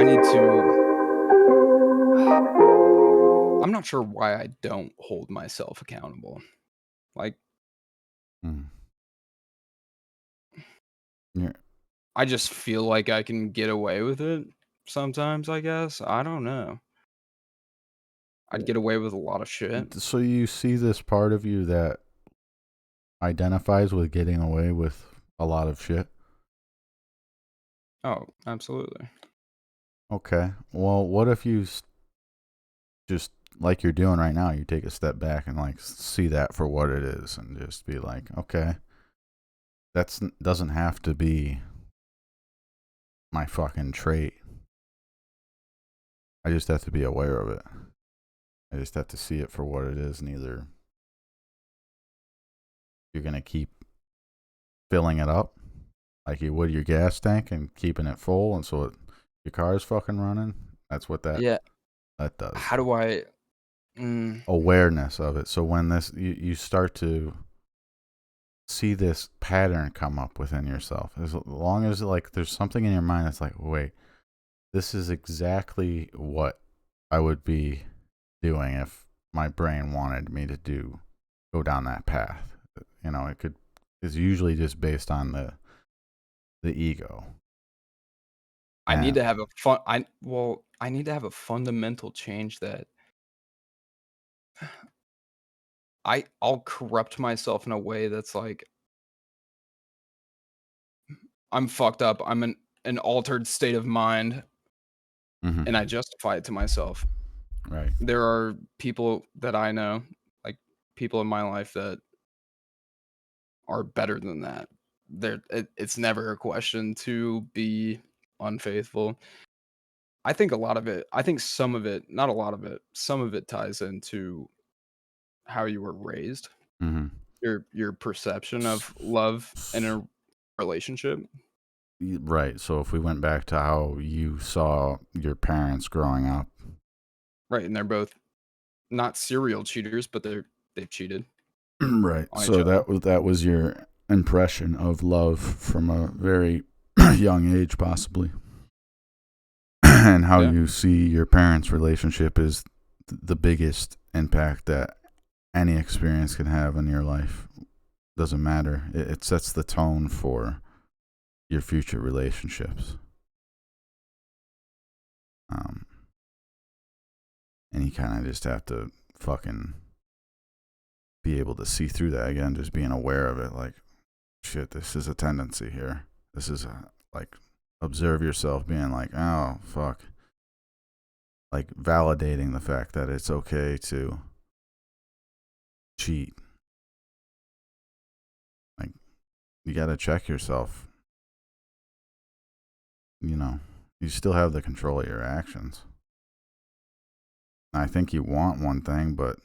I need to I'm not sure why I don't hold myself accountable. Like, Mm. Yeah. I just feel like I can get away with it sometimes, I guess. I don't know. I'd get away with a lot of shit. So you see this part of you that identifies with getting away with a lot of shit? Oh, absolutely. Okay. Well, what if just like you're doing right now, you take a step back and like see that for what it is and just be like, okay, that's doesn't have to be my fucking trait. I just have to be aware of it. I just have to see it for what it is, and either you're gonna keep filling it up like you would your gas tank and keeping it full, and so your car's fucking running. That's what Yeah. that does. How do I mm, Awareness of it. So when you start to see this pattern come up within yourself, as long as like there's something in your mind that's like, wait, this is exactly what I would be doing if my brain wanted me to go down that path. It could is usually just based on the ego. I need And to have a fun I need to have a fundamental change that I'll corrupt myself in a way that's like, I'm fucked up, I'm in an altered state of mind, and I mhm, justify it to myself. right. There are people that I know, like, people in my life that are better than that. It's never a question to be unfaithful. I think some of it, not a lot of it, some of it ties into how you were raised, Mhm. your perception S- of love in s- a relationship, right. So if we went back to how you saw your parents growing up, right? And they're both not serial cheaters, but they've cheated right. on each So other. that was your impression of love from a very young age, possibly, and how Yeah. you see your parents' relationship is the biggest impact that any experience can have in your life. Doesn't matter. It sets the tone for your future relationships. Um, and you kind of just have to fucking be able to see through that again, just being aware of it. Like, shit, this is a tendency here. This is like, observe yourself being like, oh, fuck. Like, validating the fact that it's okay to cheat. Like, you got to check yourself. You know, you still have the control of your actions. I think you want one thing, but,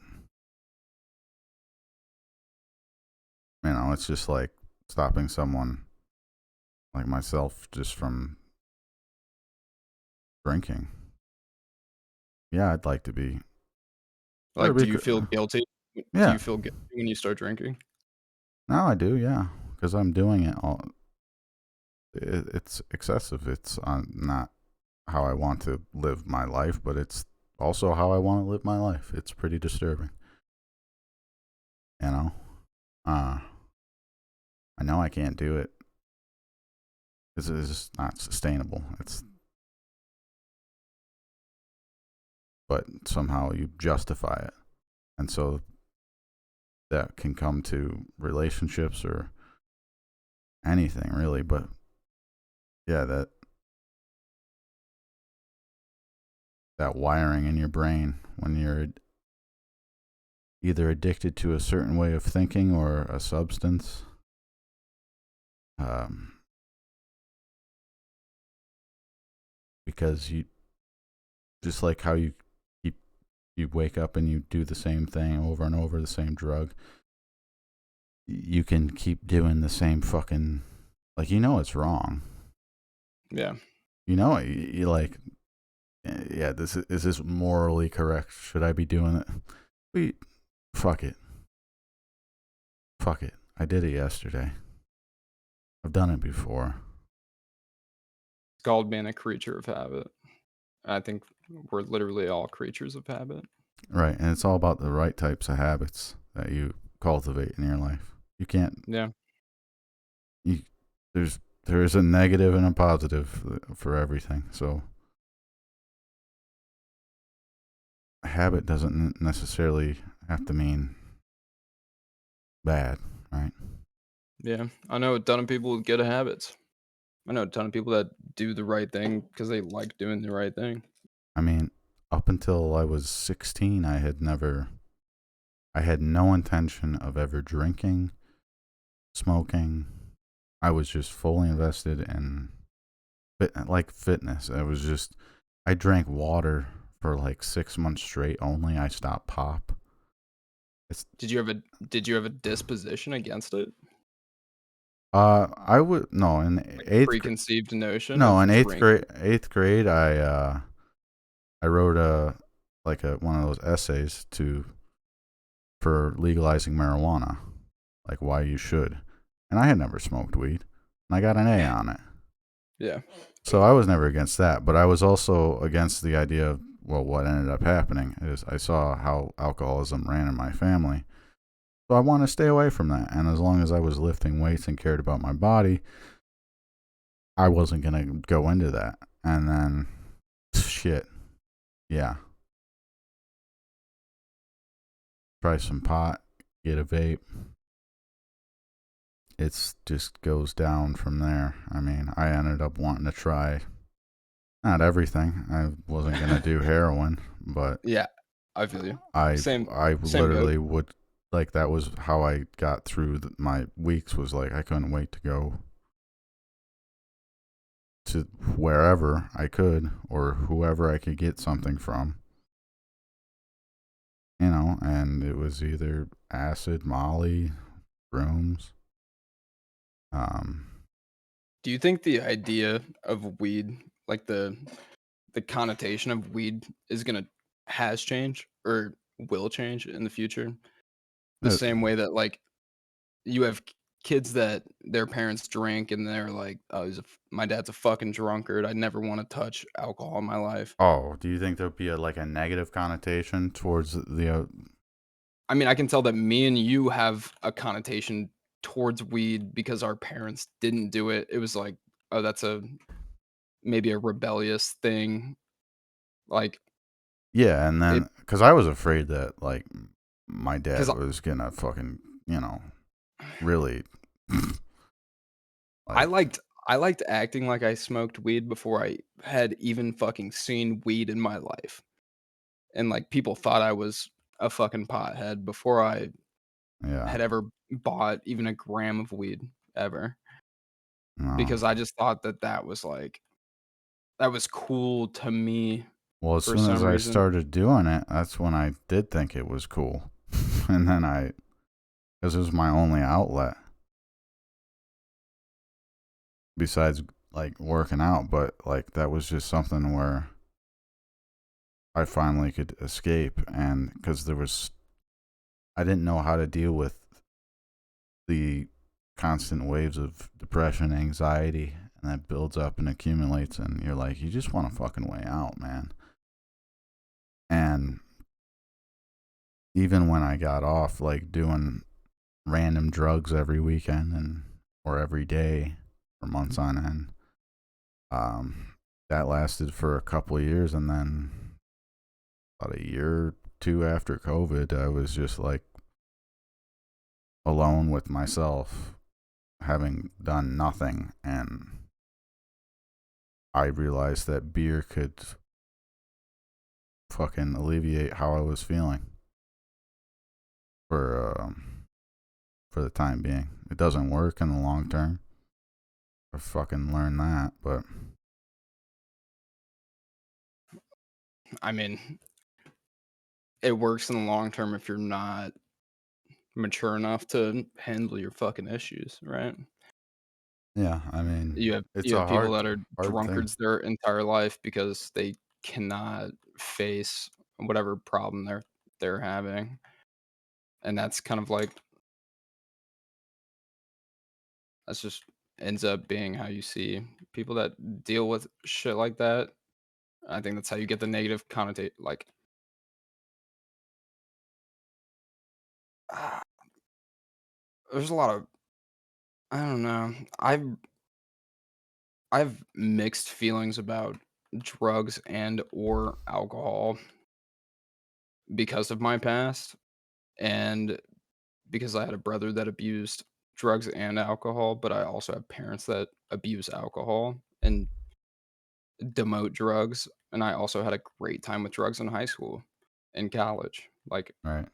it's just like stopping someone like myself just from drinking. Yeah, I'd like to be. Or Like, do you feel guilty? Do yeah, you feel guilty when you start drinking? now I do. Yeah, because I'm doing it all. It's excessive. It's not how I want to live my life, but it's also how I want to live my life. It's pretty disturbing. You know, uh, I know I can't do it. This is not sustainable. But somehow you justify it, and so that can come to relationships or anything really. But yeah, that wiring in your brain when you're either addicted to a certain way of thinking or a substance. Um, because you just like how keep you wake up and you do the same thing over and over, the same drug. You can keep doing the same fucking, like, it's wrong. Yeah. You like, yeah, is this morally correct? Should I be doing it? We fuck it, fuck it. I did it yesterday. I've done it before. It's called being a creature of habit. I think we're literally all creatures of habit. Right. And it's all about the right types of habits that you cultivate in your life. You can't, Yeah. you, there's a negative and a positive for everything. So habit doesn't necessarily have to mean bad, right? Yeah. I know a ton of people with good habits. I know a ton of people that do the right thing because they like doing the right thing. I mean, up until I was 16, I had no intention of ever drinking, smoking. I was just fully invested in fitness. I drank water for like 6 months straight only. I stopped pop. It's, Did you have a disposition against it? I would, no, in Like eighth, preconceived notion no, of in drinking? eighth grade, I wrote one of those essays for legalizing marijuana, like why you should. And I had never smoked weed, and I got an A on it. Yeah. So I was never against that, but I was also against the idea of, well, what ended up happening is I saw how alcoholism ran in my family. So I want to stay away from that. And as long as I was lifting weights and cared about my body, I wasn't going to go into that. And then, shit, yeah, try some pot, get a vape. It's just goes down from there. I mean, I ended up wanting to try not everything. I wasn't going to do heroin, but Yeah. I feel you. I Same I same boat. literally would, like, that was how I got through my weeks, was like I couldn't wait to go to wherever I could or whoever I could get something from, and it was either acid, Molly, brooms. Um, Do you think the idea of weed, like the connotation of weed is gonna has changed or will change in the future? The uh, same way that, like, you have kids that their parents drink and they're like, "Oh, my dad's a fucking drunkard. I never wanna touch alcohol in my life." oh, do you think there'd be like a negative connotation towards the? I mean, I can tell that me and you have a connotation towards weed because our parents didn't do it. It was like, "Oh, that's a maybe a rebellious thing." Like, Yeah, and it then because I was afraid that like my dad because was gonna fucking really I like, liked I liked acting like I smoked weed before I had even fucking seen weed in my life, and, like, people thought I was a fucking pothead before I yeah, had ever bought even a gram of weed ever, no. because I just thought that that was, like that was cool to me Well, as for soon as some I reason. started doing it, that's when I did think it was cool. And then because it was my only outlet besides like working out, but like that was just something where I finally could escape. And because I didn't know how to deal with the constant waves of depression, anxiety, and that builds up and accumulates. And you're like, you just want to fucking way out, man. And even when I got off, like doing random drugs every weekend or every day for months on end. That lasted for a couple of years, and then about a year or two after COVID, I was just like alone with myself, having done nothing, and I realized that beer could fucking alleviate how I was feeling for for the time being. It doesn't work in the long term. I fucking learned that, but I mean, it works in the long term if you're not mature enough to handle your fucking issues, right? yeah, I mean, it's You a have people that are hard thing. drunkards their entire life because they cannot face whatever problem they're having, and that's kind of like that's just ends up being how you see people that deal with shit like that. I think that's how you get the negative connotate like, ah, there's a lot of I don't know. I've mixed feelings about drugs and or alcohol because of my past, and because I had a brother that abused drugs and alcohol, but I also have parents that abuse alcohol and demote drugs, and I also had a great time with drugs in high school and college. Like, Right.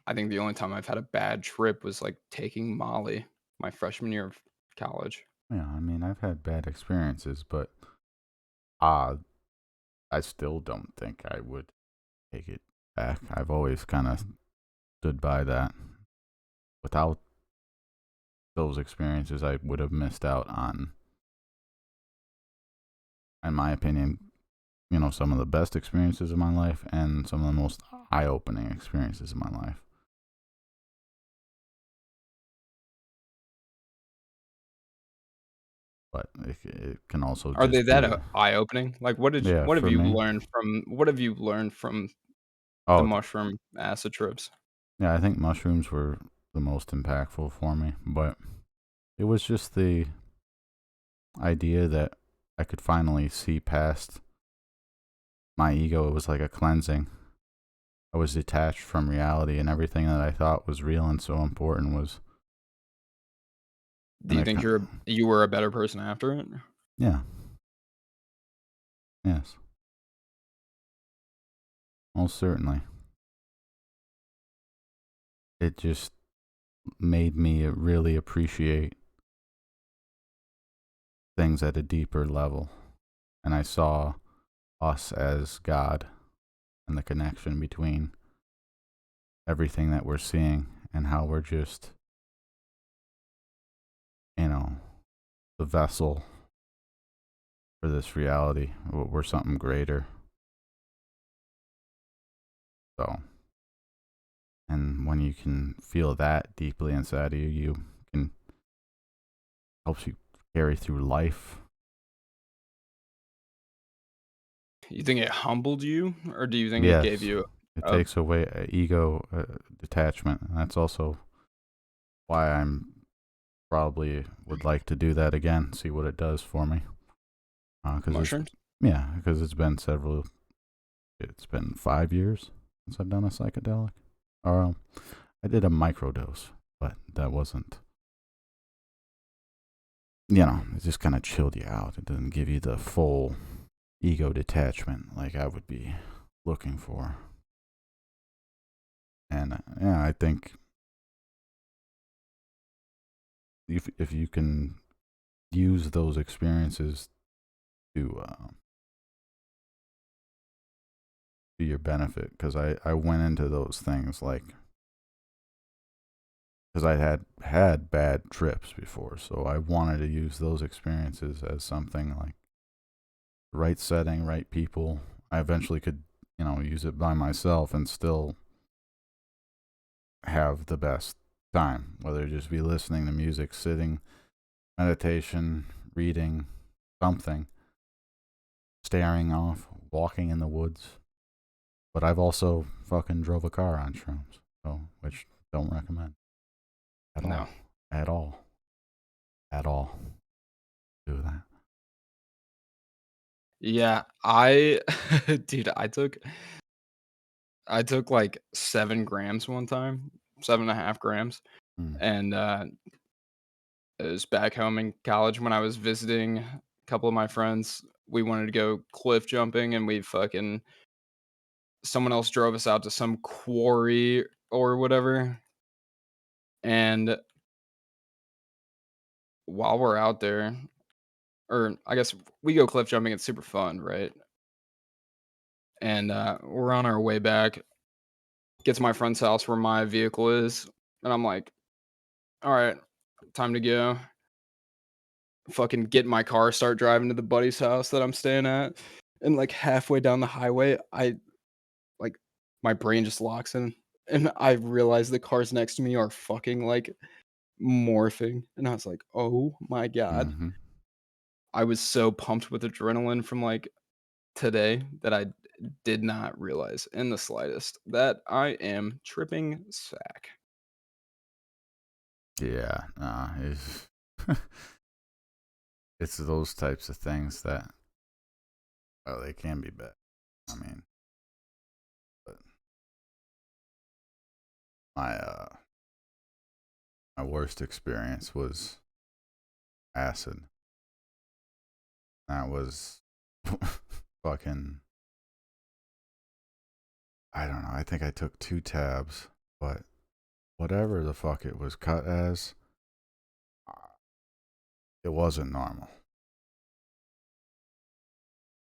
I think the only time I've had a bad trip was, like, taking Molly my freshman year of college. Yeah, I mean, I've had bad experiences, but uh, I still don't think I would take it back. I've always kind of stood by that. Without those experiences, I would have missed out on, in my opinion, some of the best experiences of my life and some of the most eye-opening experiences of my life. But it can also Are they just that, be, eye-opening? Like, yeah, for me. what have you learned from the Oh, mushroom acid trips? yeah, I think mushrooms were the most impactful for me, but it was just the idea that I could finally see past my ego. It was like a cleansing. I was detached from reality, and everything that I thought was real and so important was, Do and you it, think you were a better person after it? yeah, yes, most certainly. It just made me really appreciate things at a deeper level, and I saw us as God and the connection between everything that we're seeing and how we're just, you know, the vessel for this reality. We're something greater. So, and when you can feel that deeply inside of you, you can helps you carry through life. You think it humbled you, or do you think it gave Yes, you it a takes away ego detachment. And that's also why I'm probably would like to do that again, see what it does for me. Because it's mushrooms? yeah, because it's been several. It's been 5 years since I've done a psychedelic. Or I did a microdose, but that wasn't. It just kind of chilled you out. It doesn't give you the full ego detachment like I would be looking for. And yeah, I think if you can use those experiences to your benefit, because I went into those things like because I had bad trips before, so I wanted to use those experiences as something like right setting, right people. I eventually could use it by myself and still have the best time, whether it just be listening to music, sitting, meditation, reading, something, staring off, walking in the woods. But I've also fucking drove a car on shrooms, so which don't recommend at No. all, at all, at all. Do that. Yeah, dude, I took, like, 7 grams one time, 7.5 grams, Mm. and, it was back home in college when I was visiting a couple of my friends. We wanted to go cliff jumping, and we fucking someone else drove us out to some quarry or whatever, and while we're out there or I guess we go cliff jumping, it's super fun, right? And, we're on our way back, get to my friend's house where my vehicle is, and I'm like, "Alright, time to go." Fucking get in my car, start driving to the buddy's house that I'm staying at, and, like, halfway down the highway, like, my brain just locks in, and I realize the cars next to me are fucking, like, morphing, and I was like, "Oh my god." Mm-hmm. I was so pumped with adrenaline from, like today that I did not realize in the slightest that I am tripping sack. Yeah, nah, it's those types of things that, oh, they can be bad. I mean, but my my worst experience was acid. That was fucking, I don't know. I think I took 2 tabs, but whatever the fuck it was cut as, it wasn't normal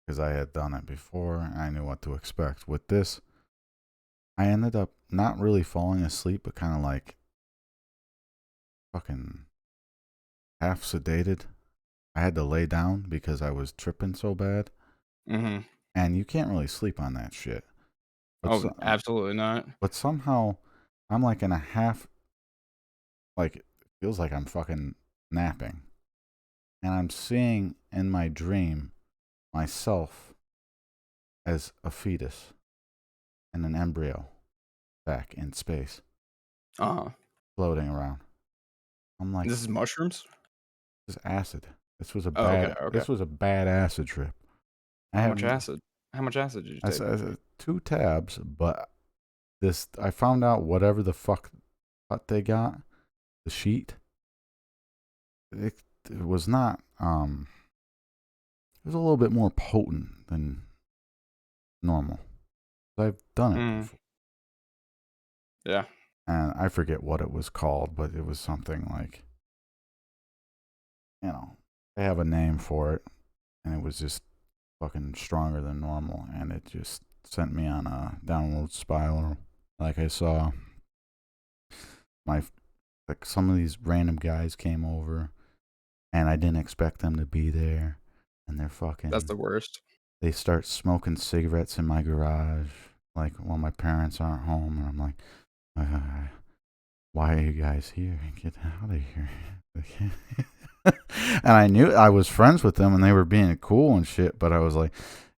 because I had done it before and I knew what to expect. With this, I ended up not really falling asleep, but kind of like fucking half sedated. I had to lay down because I was tripping so bad, Mhm. and you can't really sleep on that shit. But Oh, so, absolutely not. but somehow I'm like in a half, like it feels like I'm fucking napping, and I'm seeing in my dream myself as a fetus and an embryo back in space, Uh-huh. floating around. I'm like, This is mushrooms? this is acid. This was a Oh, okay, bad. okay. This was a bad acid trip. I How have much acid? How much acid did you I take? said 2 tabs, but this I found out whatever the fuck what they got, the sheet. It, it was not. It was a little bit more potent than normal. I've done it Mm, before, yeah. and I forget what it was called, but it was something like, they have a name for it, and it was just fucking stronger than normal, and it just sent me on a downward spiral. Like I saw my like some of these random guys came over, and I didn't expect them to be there, and That's the worst. they start smoking cigarettes in my garage, like while my parents aren't home, and I'm like, uh, why are you guys here? Get out of here. And I knew I was friends with them and they were being cool and shit, but I was like,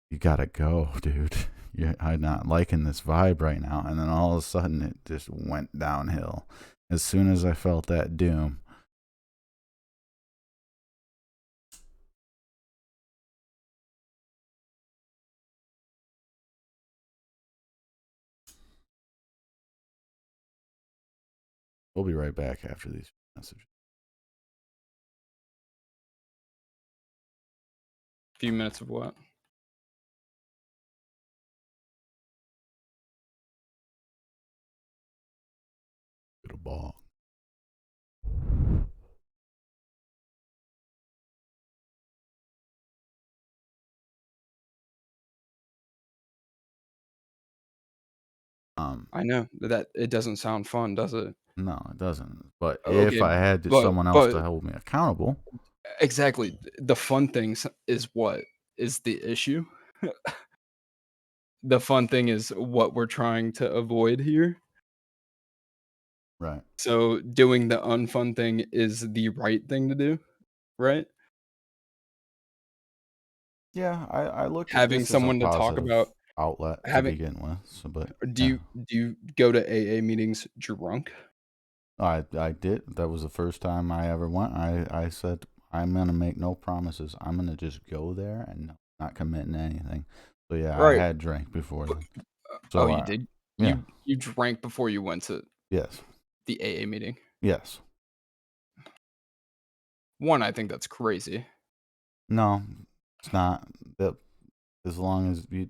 you gotta go, dude. I'm not liking this vibe right now. And then all of a sudden it just went downhill. As soon as I felt that doom, we'll be right back after these messages. Few minutes of what? Get a ball. Um, I know that it doesn't sound fun, does it? no, it doesn't. But if Okay, I had but someone else but to hold me accountable, exactly, the fun things is what is the issue. The fun thing is what we're trying to avoid here. right? So doing the unfun thing is the right thing to do, right? Yeah, I look at Having this as a someone to talk about positive outlet to having begin with. So, but do yeah, you go to AA meetings drunk? I did. That was the first time I ever went. I said I'm gonna make no promises. I'm gonna just go there and not committing to anything. So yeah, I Right. had drank before But then. oh, So you did? yeah, You drank before you went to yes, the AA meeting? yes. 1, I think that's crazy. No, it's not. That as long as you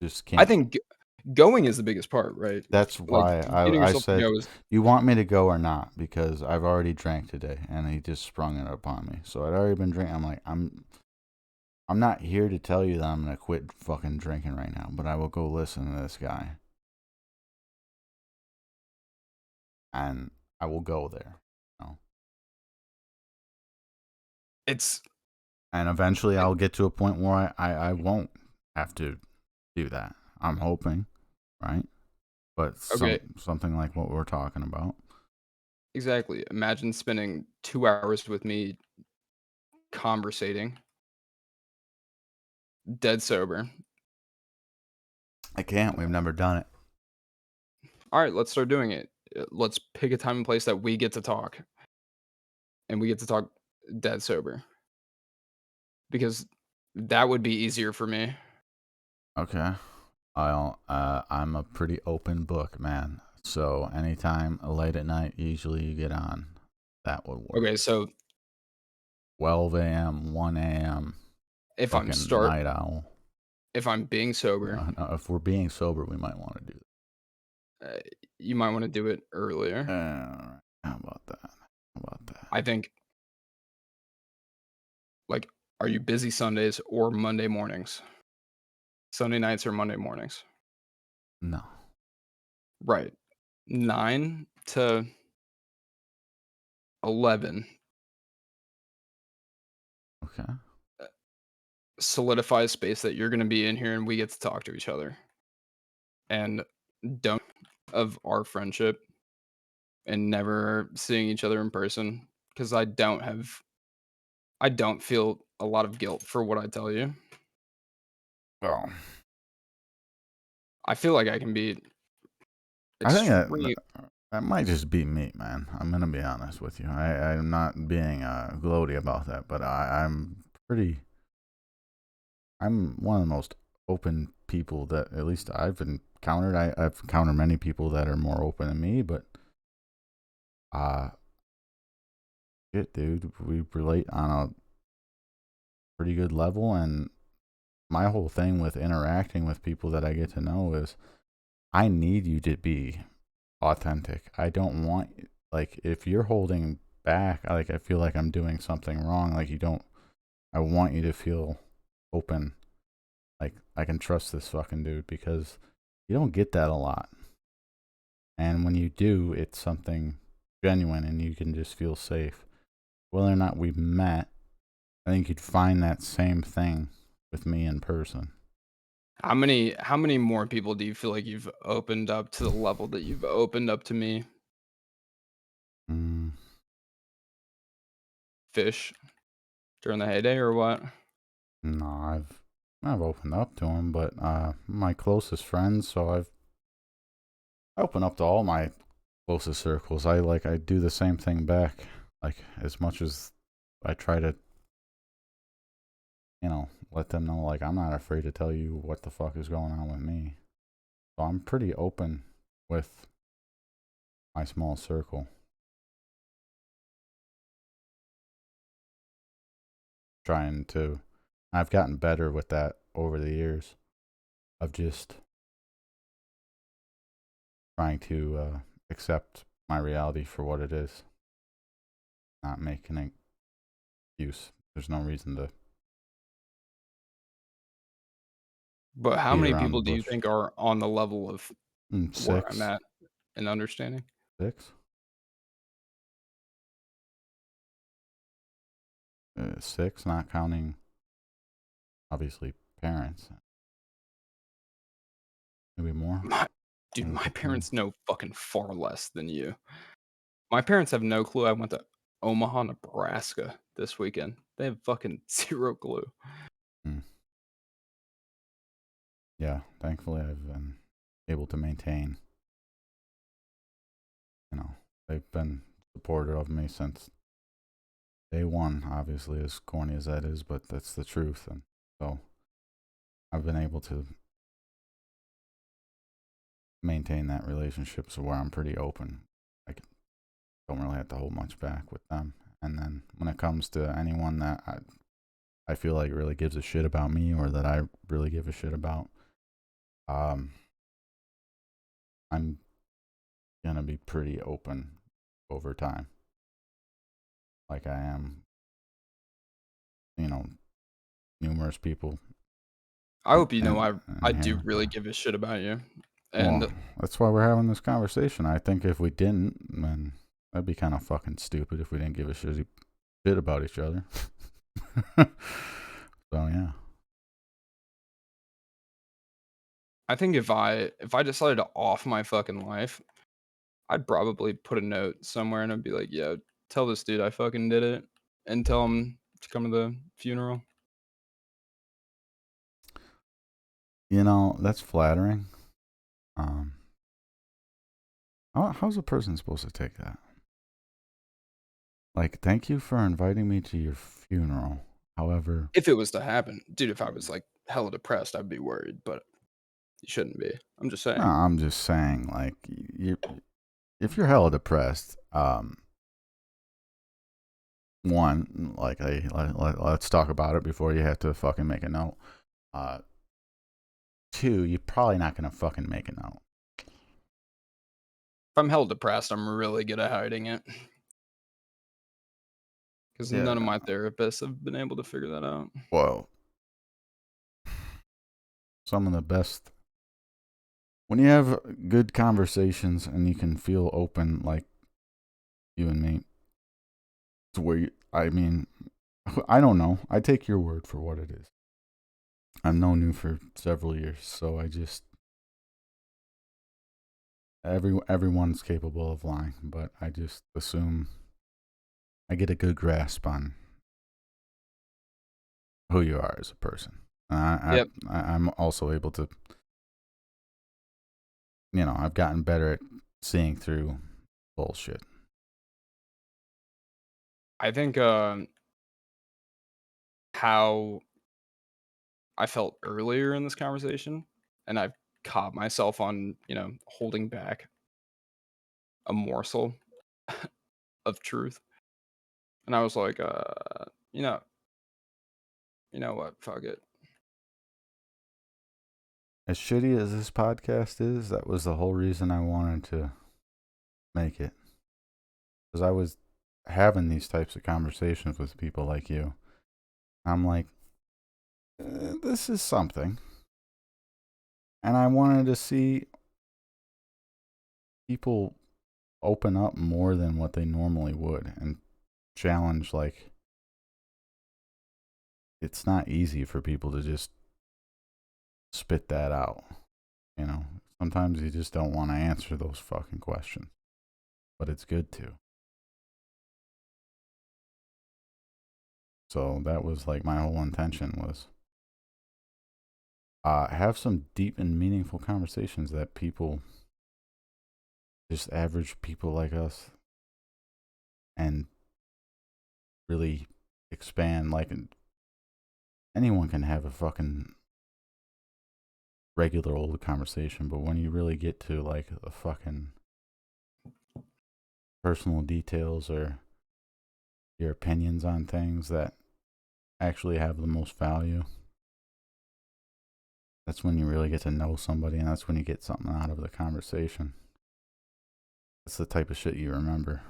just I can't. think going is the biggest part, right? That's Like, why getting I yourself to said, go is you want me to go or not? Because I've already drank today, and he just sprung it upon me. So I'd already been drinking. I'm like, I'm not here to tell you that I'm gonna quit fucking drinking right now, but I will go listen to this guy, and I will go there. You know? it's And eventually I'll get to a point where I won't have to do that. I'm hoping, right? But okay, something like what we're talking about. exactly. Imagine spending 2 hours with me conversating dead sober. I can't. We've never done it. All right, let's start doing it. Let's pick a time and place that we get to talk, and we get to talk dead sober because that would be easier for me. Okay. I'm a pretty open book, man. So anytime late at night, usually you get on, that would work. Okay, so 12 a.m., 1 a.m., if I'm fucking start night owl. if I'm being sober, No, if we're being sober, we might want to do uh, you might want to do it that. earlier. How about that? How about that? I think, like, are you busy Sundays or Monday mornings? Sunday nights or Monday mornings? No. Right. 9 to 11 Okay. solidify a space that you're going to be in here and we get to talk to each other. And don't of our friendship and never seeing each other in person because I don't feel a lot of guilt for what I tell you. Oh. I feel like I can be I think extreme. that might just be me, man. I'm gonna be honest with you. I'm not being gloaty about that, but I'm pretty. I'm one of the most open people that at least I've encountered. I've encountered many people that are more open than me, but uh, shit, dude, we relate on a pretty good level. And my whole thing with interacting with people that I get to know is I need you to be authentic. I don't want, like, if you're holding back, like, I feel like I'm doing something wrong. Like, you don't, I want you to feel open. Like, I can trust this fucking dude because you don't get that a lot. And when you do, it's something genuine and you can just feel safe. Whether or not we've met, I think you'd find that same thing with me in person. How many more people do you feel like you've opened up to the level that you've opened up to me? Mm, Fish during the heyday or what? no, I've opened up to him, but my closest friends, so I open up to all my closest circles. I do the same thing back. Like as much as I try to, let them know like I'm not afraid to tell you what the fuck is going on with me. So I'm pretty open with my small circle. Trying to I've gotten better with that over the years of just trying to accept my reality for what it is, not making an excuse. There's no reason to But how beat many around the people do you bush. think are on the level of where I'm Six, at in understanding? 6, 6, not counting obviously parents. Maybe more, My dude, maybe my 15. parents know fucking far less than you. My parents have no clue I went to Omaha, Nebraska this weekend. They have fucking 0 clue. Mm. Yeah, thankfully I've been able to maintain. They've been supportive of me since day one. Obviously, as corny as that is, but that's the truth. And so I've been able to maintain that relationship, so where I'm pretty open. I don't really have to hold much back with them. And then when it comes to anyone that I feel like really gives a shit about me or that I really give a shit about, um, I'm gonna be pretty open over time, like I am, you know, numerous people I hope you know in, I in do here. really give a shit about you. Well, And that's why we're having this conversation. I think if we didn't, then that'd be kind of fucking stupid if we didn't give a shit about each other. So yeah. I think if I decided to off my fucking life, I'd probably put a note somewhere and I'd be like, "Yo, tell this dude I fucking did it and tell him to come to the funeral." That's flattering. Um, how's a person supposed to take that? Like, thank you for inviting me to your funeral. However, If it was to happen, dude, if I was, like, hella depressed, I'd be worried, but you shouldn't be. I'm just no, saying. I'm just saying, like, if you're hella depressed, one, like, hey, let's talk about it before you have to fucking make a note. Uh, two, you're probably not gonna fucking make a note. If I'm hella depressed, I'm really good at hiding it, because Yeah. none of my therapists have been able to figure that out. Well, some of the best when you have good conversations and you can feel open, like you and me, to where I mean, I don't know. I take your word for what it is. I've known you for several years, so I just everyone's capable of lying, but I just assume I get a good grasp on who you are as a person. Yep. I'm also able to, I've gotten better at seeing through bullshit. I think, how I felt earlier in this conversation, and I've caught myself on, holding back a morsel of truth, and I was like, you know what? Fuck it. As shitty as this podcast is, that was the whole reason I wanted to make it. Because I was having these types of conversations with people like you. I'm like, this is something. And I wanted to see people open up more than what they normally would and challenge, like, it's not easy for people to just spit that out. You know, sometimes you just don't want to answer those fucking questions, but it's good to. So that was like my whole intention was have some deep and meaningful conversations that people, just average people like us, and really expand. Like, anyone can have a fucking regular old conversation, but when you really get to like the fucking personal details or your opinions on things that actually have the most value, that's when you really get to know somebody, and that's when you get something out of the conversation. That's the type of shit you remember.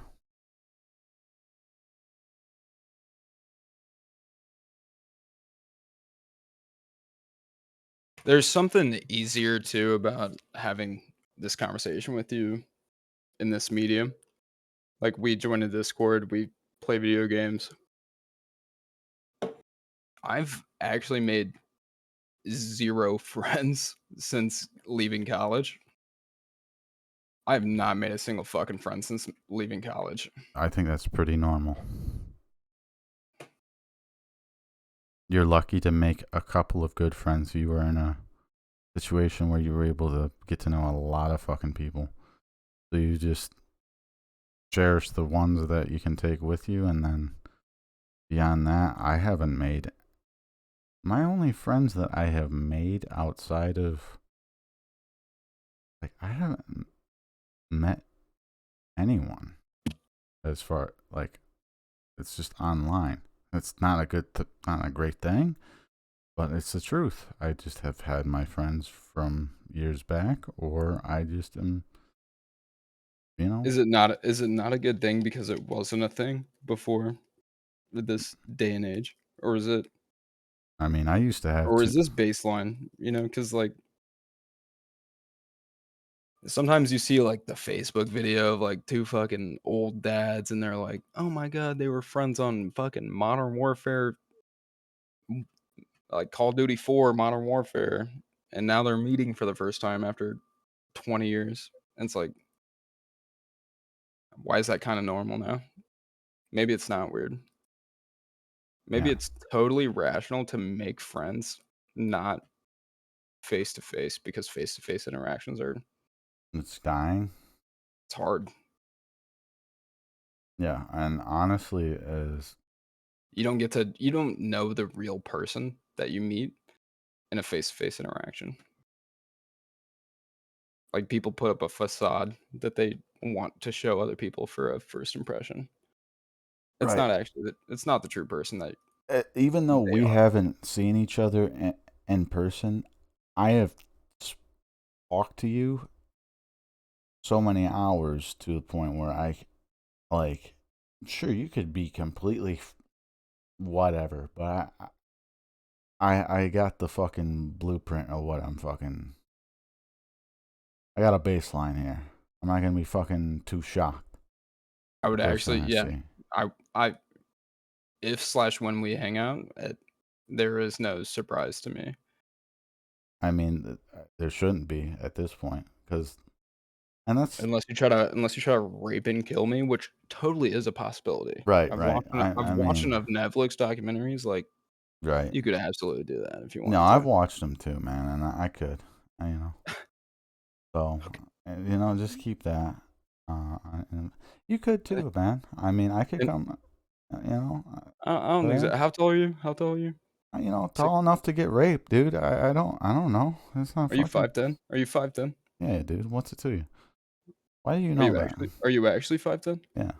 There's something easier too about having this conversation with you in this medium. Like we join a Discord, we play video games. I've actually made 0 friends since leaving college. I have not made a single fucking friend since leaving college. I think that's pretty normal. You're lucky to make a couple of good friends. You were in a situation where you were able to get to know a lot of fucking people. So you just cherish the ones that you can take with you, and then beyond that, I haven't made my only friends that I have made outside of, like, I haven't met anyone as far, like, it's just online. It's not not a great thing, but it's the truth. I just have had my friends from years back, or I just am, you know. Is it not a good thing because it wasn't a thing before this day and age? Or is it I mean, I used to have or two. is this baseline, cuz like sometimes you see like the Facebook video of like two fucking old dads and they're like, "Oh my god, they were friends on fucking Modern Warfare, like Call of Duty 4, Modern Warfare, and now they're meeting for the first time after 20 years." And it's like, why is that kind of normal now? Maybe it's not weird. Maybe Yeah, it's totally rational to make friends, not face to face because face to face interactions are It's dying. it's hard. Yeah, and honestly, as You don't know the real person that you meet in a face to face interaction. Like people put up a facade that they want to show other people for a first impression. right, It's not the true person that even though they we are. haven't seen each other in person, I have talked to you so many hours to the point where like, sure, you could be completely whatever, but I got the fucking blueprint of what I'm fucking. I got a baseline here. I'm not gonna be fucking too shocked I the would first actually thing I yeah. see. I if slash when we hang out, there is no surprise to me. I mean, there shouldn't be at this point, because, and that's Unless you try to rape and kill me, which totally is a possibility. right, right. I've I watched mean, enough Netflix documentaries, like, right. you could absolutely do that if you No, wanted I've to. watched them too, man, and I could, you know. So, just keep that. And you could Okay. too, man. I mean, I could And come, I don't think there. so. How tall are you? How tall are you? Six Tall enough to get raped, dude. I don't know. It's not are you fucking. 5'10"? Are you 5'10"? Yeah, dude. What's it to you? Why do you know that? Are you actually 5'10"? Yeah,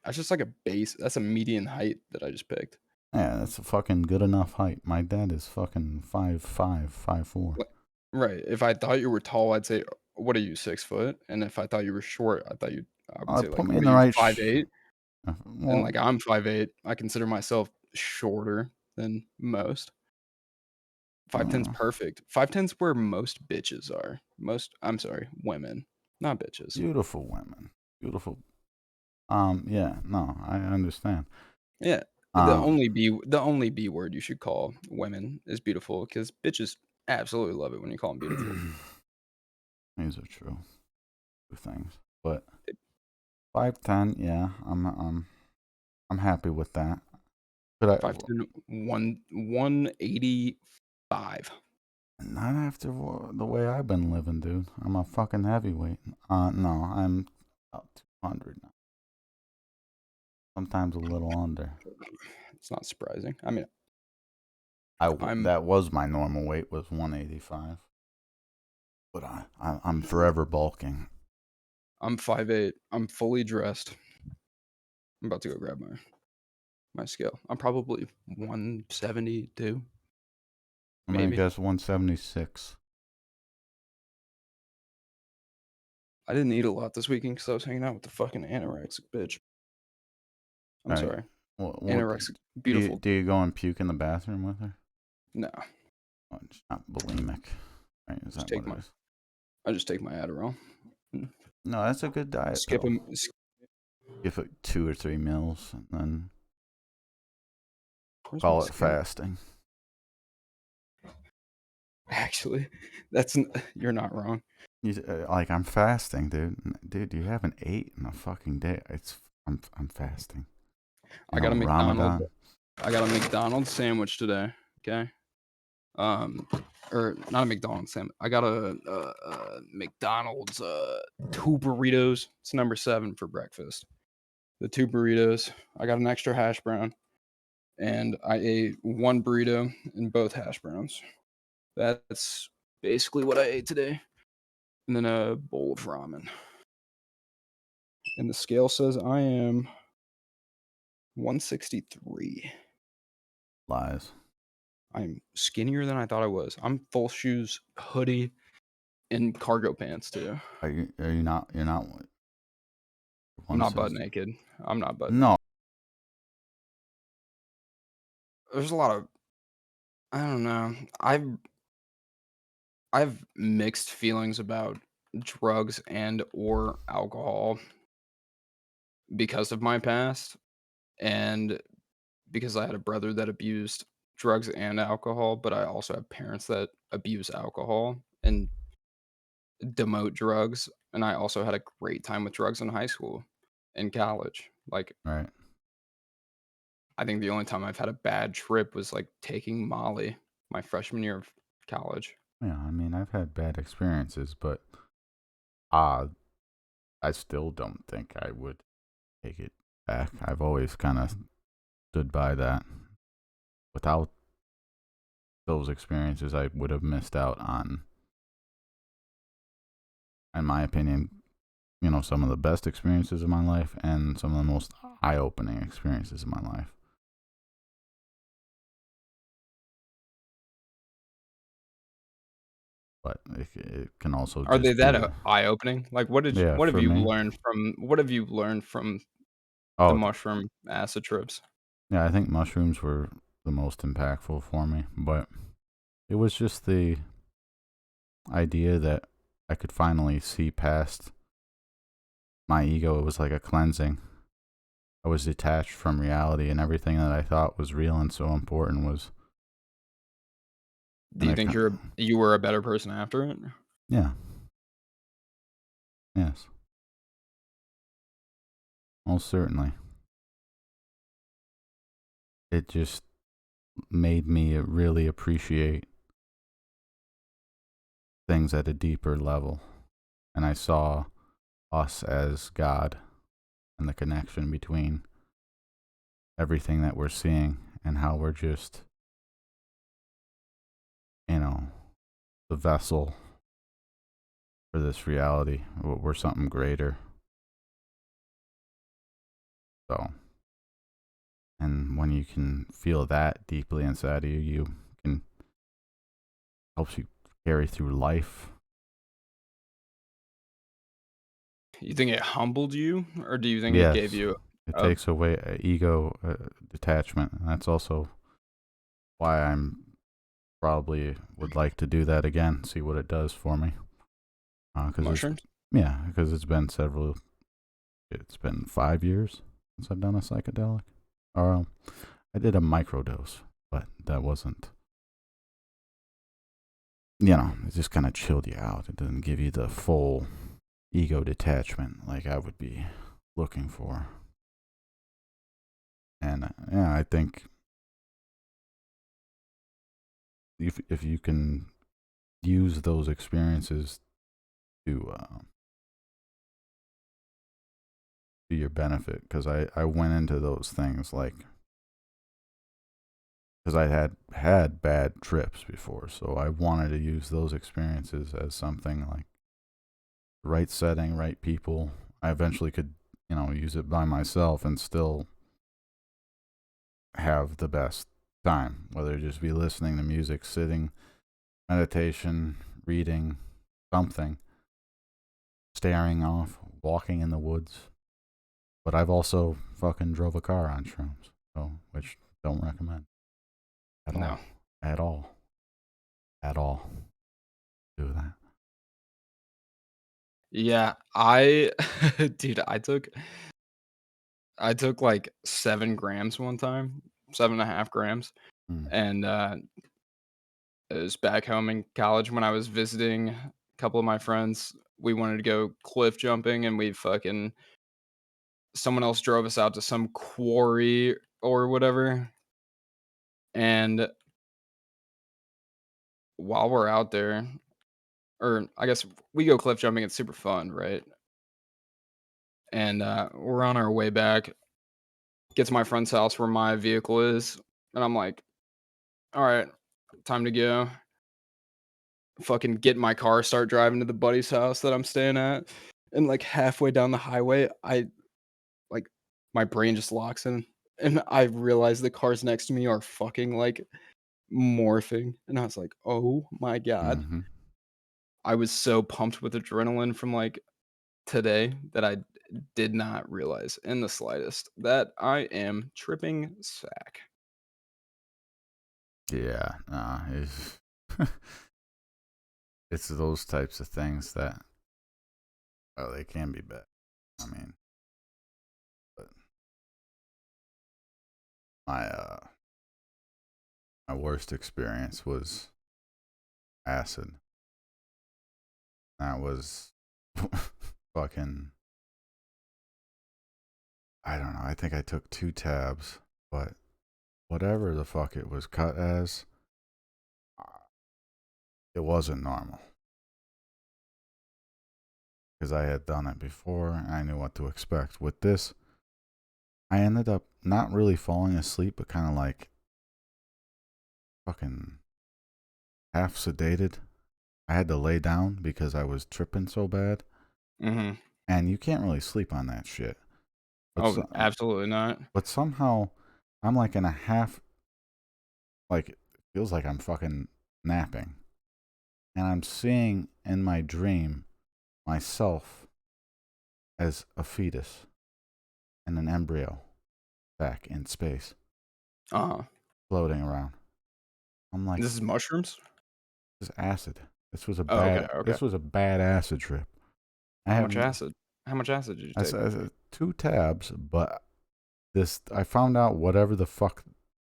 That's just like a base that's a median height that I just picked. yeah. That's a fucking good enough height. My dad is fucking 5'5", 5'4". Like right, if I thought you were tall, I'd say, "What are you, 6 foot?" And if I thought you were short, I would say, Put like, me in "What are the you, right. 5'8"? And, Well, like, I'm 5'8". I consider myself shorter than most. 5'10's uh, perfect. 5'10's where most bitches are. I'm sorry, women, not bitches. beautiful women, beautiful. Yeah. No, I understand. Yeah, Um, the only B word you should call women is beautiful, because bitches absolutely love it when you call them beautiful. these are true things, but 5'10", yeah, I'm happy with that. But 5'10", 185. not after the way I've been living, dude. I'm a fucking heavyweight. No, I'm about 200 now. Sometimes a little under. It's not surprising. I mean, I'm That was my normal weight, was 185. But I'm forever bulking. I'm 5'8". I'm fully dressed. I'm about to go grab my scale. I'm probably 172, I'm gonna maybe. guess 176. I didn't eat a lot this weekend because I was hanging out with the fucking anorexic bitch. I'm All right. sorry. What Anorexic, do beautiful. you go and puke in the bathroom with her? No, Oh, it's not bulimic, right? Is just that what take it my is? I just take my Adderall. Mm. No, that's a good diet Skip pill. 'em. Give it 2 or 3 meals and then Where's my call it scale? fasting. Actually, you're not wrong. Like, I'm fasting, dude. Dude, you haven't ate in a fucking day. I'm fasting. I got a McDonald's. Ramadan. I got a McDonald's sandwich today. Okay. Um, or not a McDonald's sandwich. I got a McDonald's 2 burritos. It's number 7 for breakfast. The 2 burritos. I got an extra hash brown, and I ate 1 burrito and both hash browns. That's basically what I ate today. And then a bowl of ramen. And the scale says I am 163. Lies. I'm skinnier than I thought I was. I'm full shoes, hoodie, and cargo pants too. Are you not? You're not I'm not butt 160. naked. I'm not butt naked. No. There's a lot of I don't know. I've mixed feelings about drugs and or alcohol because of my past and because I had a brother that abused drugs and alcohol, but I also have parents that abuse alcohol and demote drugs, and I also had a great time with drugs in high school and college. Like, Right. I think the only time I've had a bad trip was, like, taking Molly my freshman year of college. Yeah, I mean, I've had bad experiences, but uh, I still don't think I would take it back. I've always kind of stood by that. Without those experiences, I would have missed out on, in my opinion, some of the best experiences of my life and some of the most eye-opening experiences of my life. But it can also Are they just be, that, eye-opening? Like, yeah, for me. what have you learned from the Oh, mushroom acid trips? yeah, I think mushrooms were the most impactful for me, but it was just the idea that I could finally see past my ego. It was like a cleansing. I was detached from reality, and everything that I thought was real and so important was, Do and you it, think you were a better person after it? yeah, yes, most certainly. It just made me really appreciate things at a deeper level, and I saw us as God and the connection between everything that we're seeing and how we're just, you know, the vessel for this reality. We're something greater. So, and when you can feel that deeply inside of you, you can helps you carry through life. You think it humbled you, or do you think it gave Yes, you it a takes away ego detachment. And that's also why I'm probably would like to do that again, see what it does for me. Because it's mushrooms? yeah, because it's been several. It's been 5 years since I've done a psychedelic. Or I did a microdose, but that wasn't. It just kind of chilled you out. It doesn't give you the full ego detachment like I would be looking for. And yeah, I think if you can use those experiences to your benefit, because I went into those things like because I had bad trips before, so I wanted to use those experiences as something like right setting, right people. I eventually could use it by myself and still have the best time, whether it just be listening to music, sitting, meditation, reading, something, staring off, walking in the woods. But I've also fucking drove a car on shrooms, so which don't recommend at No. all, at all, at all. Do that. Yeah, dude, I took, like, 7 grams one time, 7.5 grams, Mm. and, it was back home in college when I was visiting a couple of my friends. We wanted to go cliff jumping, and we fucking someone else drove us out to some quarry or whatever, and while we're out there, or I guess we go cliff jumping, it's super fun, right? And, we're on our way back, get to my friend's house where my vehicle is, and I'm like, "Alright, time to go." Fucking get in my car, start driving to the buddy's house that I'm staying at, and, like, halfway down the highway, like, my brain just locks in, and I realize the cars next to me are fucking, like, morphing, and I was like, "Oh my god." Mm-hmm. I was so pumped with adrenaline from, like, today that I did not realize in the slightest that I am tripping sack. Yeah, it's those types of things that they can be bad. I mean, but my my worst experience was acid. That was fucking. I don't know. I think I took 2 tabs, but whatever the fuck it was cut as, it wasn't normal because I had done it before and I knew what to expect. With this, I ended up not really falling asleep, but kind of like fucking half sedated. I had to lay down because I was tripping so bad, Mhm. and you can't really sleep on that shit. But Oh, so, absolutely not. but somehow I'm like in a half, like it feels like I'm fucking napping, and I'm seeing in my dream myself as a fetus and an embryo back in space, Uh-huh. floating around. I'm like, This is mushrooms? this is acid. This was a Oh, okay, bad. okay. This was a bad acid trip. I How have much acid? How much acid did you take? 2 tabs, but this I found out whatever the fuck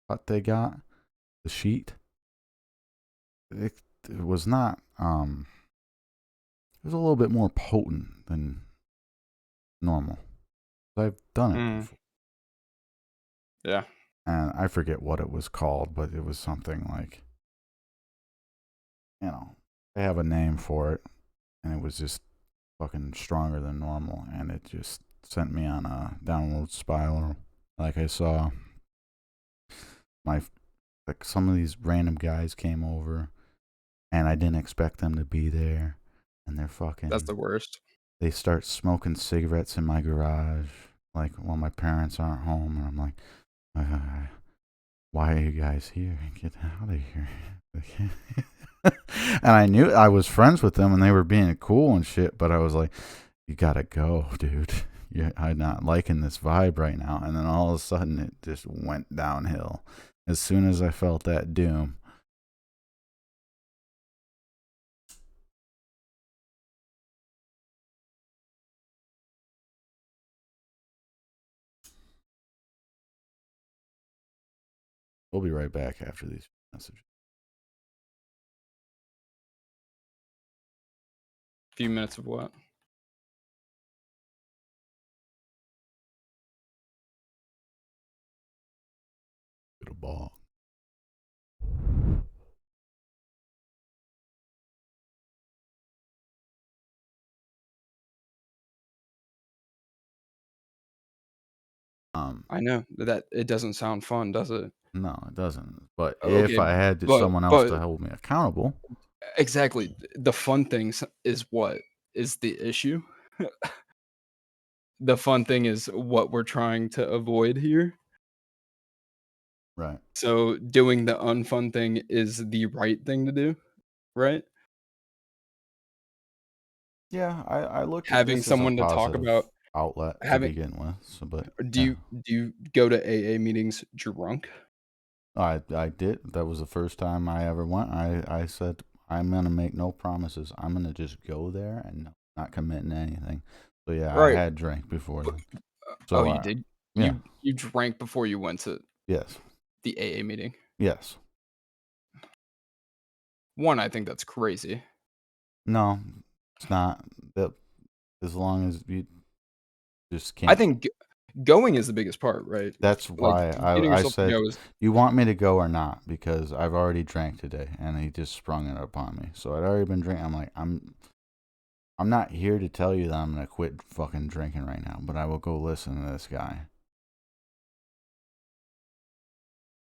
what they got the sheet. It, it was not. It was a little bit more potent than normal. I've done it Mm, before, yeah. and I forget what it was called, but it was something like they have a name for it, and it was just fucking stronger than normal, and it just sent me on a downward spiral. Like I saw my like some of these random guys came over, and I didn't expect them to be there, and That's the worst. they start smoking cigarettes in my garage, like when my parents aren't home, and I'm like, uh, why are you guys here? Get out of here. And I knew I was friends with them and they were being cool and shit, but I was like, you gotta go, dude. I'm not liking this vibe right now. And then all of a sudden it just went downhill. As soon as I felt that doom, we'll be right back after these messages. Few minutes of what? Get a ball. Um, I know that it doesn't sound fun, does it? no, it doesn't. But if Okay, I had but someone else but to hold me accountable, exactly, the fun things is what is the issue. The fun thing is what we're trying to avoid here. right? So doing the unfun thing is the right thing to do, right? Yeah, I look at Having this as a someone to talk about positive outlet to having begin with. So, but do yeah, you go to AA meetings drunk? I did. That was the first time I ever went. I said I'm gonna make no promises. I'm gonna just go there and not committing to anything. So yeah, I Right. had drank before But then. oh, So you did? yeah, You drank before you went to yes, the AA meeting? yes. 1, I think that's crazy. No, it's not. That as long as you just I can't. think going is the biggest part, right? That's Like, why getting I yourself to said, go is "You want me to go or not?" Because I've already drank today, and he just sprung it upon me. So I'd already been drinking. I'm like, I'm not here to tell you that I'm gonna quit fucking drinking right now, but I will go listen to this guy,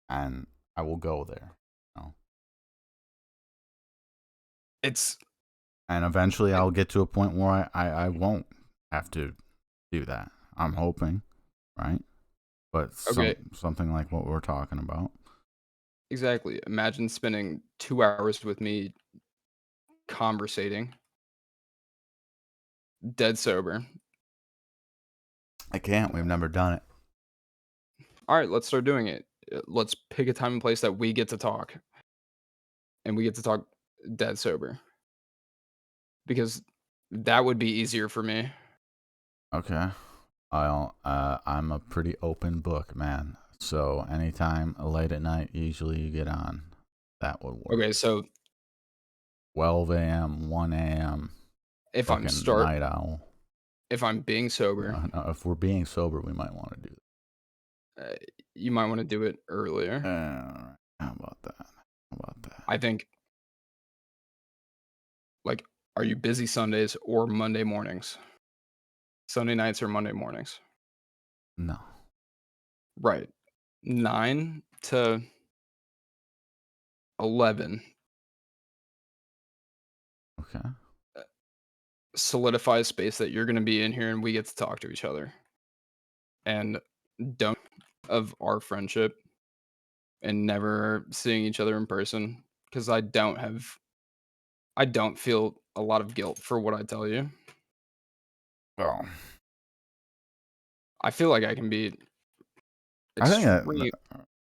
and I will go there. You know? it's And eventually, I'll get to a point where I won't have to do that. I'm hoping, right? But okay, something like what we're talking about, exactly. Imagine spending 2 hours with me conversating, dead sober. I can't. We've never done it. Alright, let's start doing it. Let's pick a time and place that we get to talk, and we get to talk dead sober, because that would be easier for me. Okay. I'm a pretty open book, man. So anytime late at night, usually you get on. That would work. Okay, so 12 a.m., 1 a.m. if I'm Fucking start night owl. if I'm being sober, No, if we're being sober, we might want to do uh, you might wanna do it that. earlier. All right. How about that? How about that? I think Like, are you busy Sundays or Monday mornings? Sunday nights or Monday mornings? No. Right. 9 to 11 Okay. solidify a space that you're gonna be in here and we get to talk to each other. And don't of our friendship and never seeing each other in person because I don't feel a lot of guilt for what I tell you. Oh, I feel like I can be I think extreme.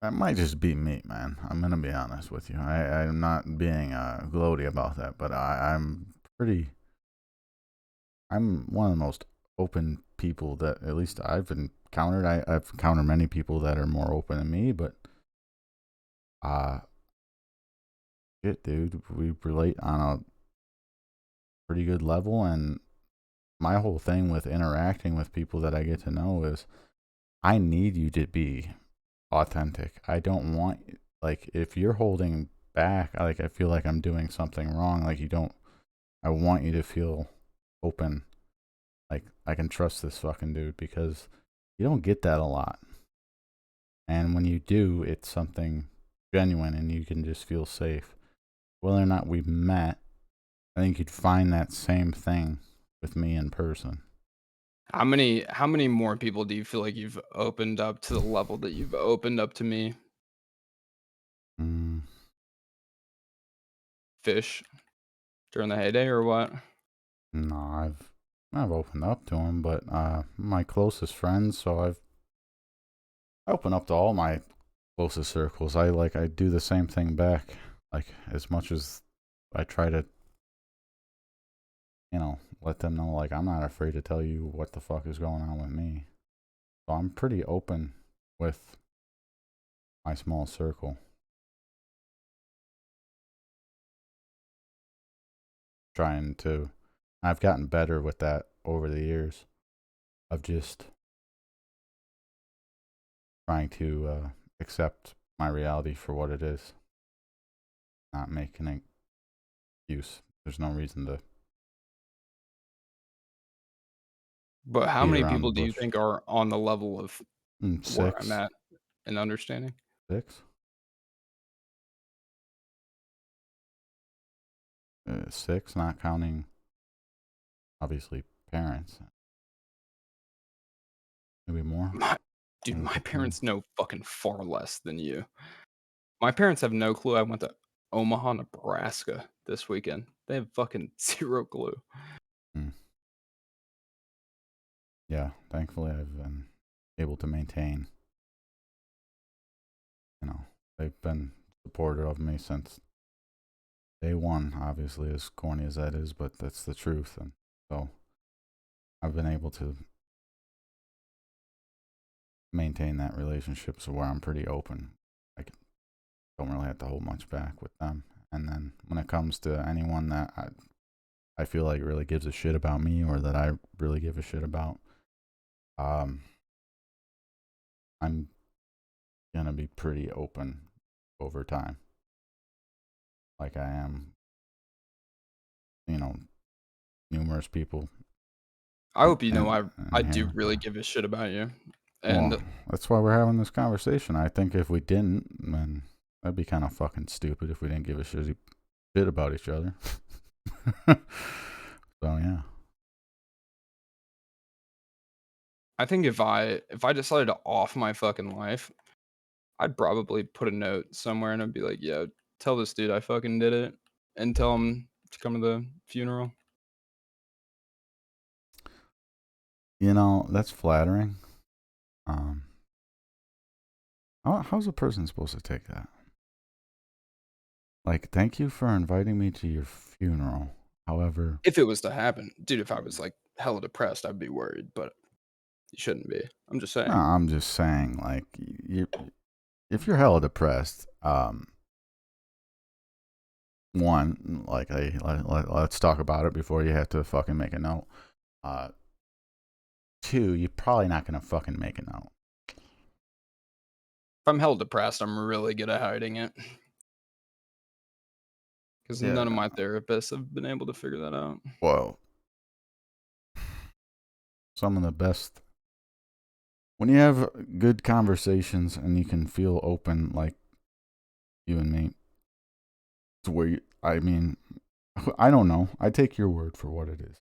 that might just be me, man. I'm gonna be honest with you. I'm not being gloaty about that, but I'm pretty. I'm one of the most open people that at least I've encountered. I've encountered many people that are more open than me, but uh, shit, dude, we relate on a pretty good level. And my whole thing with interacting with people that I get to know is I need you to be authentic. I don't want, like, if you're holding back, like, I feel like I'm doing something wrong. Like, you don't, I want you to feel open. Like, I can trust this fucking dude because you don't get that a lot. And when you do, it's something genuine and you can just feel safe. Whether or not we've met, I think you'd find that same thing with me in person. How many more people do you feel like you've opened up to the level that you've opened up to me? Mm, Fish during the heyday or what? no, I've opened up to him, but my closest friends, so I open up to all my closest circles. I do the same thing back. Like as much as I try to, let them know like I'm not afraid to tell you what the fuck is going on with me. So I'm pretty open with my small circle. Trying to I've gotten better with that over the years of just trying to accept my reality for what it is, not making an excuse. There's no reason to But how beat many around the people do you bush. think are on the level of where I'm Six, at in understanding? 6, 6, not counting obviously parents. Maybe more, My dude, maybe my 15. parents know fucking far less than you. My parents have no clue I went to Omaha, Nebraska this weekend. They have fucking 0 clue. Mm. Yeah, thankfully I've been able to maintain. They've been supportive of me since day one. Obviously, as corny as that is, but that's the truth. And so I've been able to maintain that relationship, so where I'm pretty open. I don't really have to hold much back with them. And then when it comes to anyone that I feel like really gives a shit about me or that I really give a shit about, um, I'm gonna be pretty open over time, like I am, you know, numerous people I hope you know I in do here. really give a shit about you, Well, and that's why we're having this conversation. I think if we didn't, then that'd be kind of fucking stupid if we didn't give a shit about each other. So yeah. I think if I decided to off my fucking life, I'd probably put a note somewhere and I'd be like, "Yo, tell this dude I fucking did it," and tell him to come to the funeral. That's flattering. Um, how's a person supposed to take that? Like, thank you for inviting me to your funeral. However, If it was to happen. Dude, if I was, like, hella depressed, I'd be worried, but you shouldn't be. I'm just no, saying. I'm just saying, like, if you're hella depressed, one, like, hey, let's talk about it before you have to fucking make a note. Uh, Two, you're probably not gonna fucking make a note. If I'm hella depressed, I'm really good at hiding it. because Yeah. none of my therapists have been able to figure that out. Well, some of the best when you have good conversations and you can feel open like you and me. It's where I mean, I don't know. I take your word for what it is.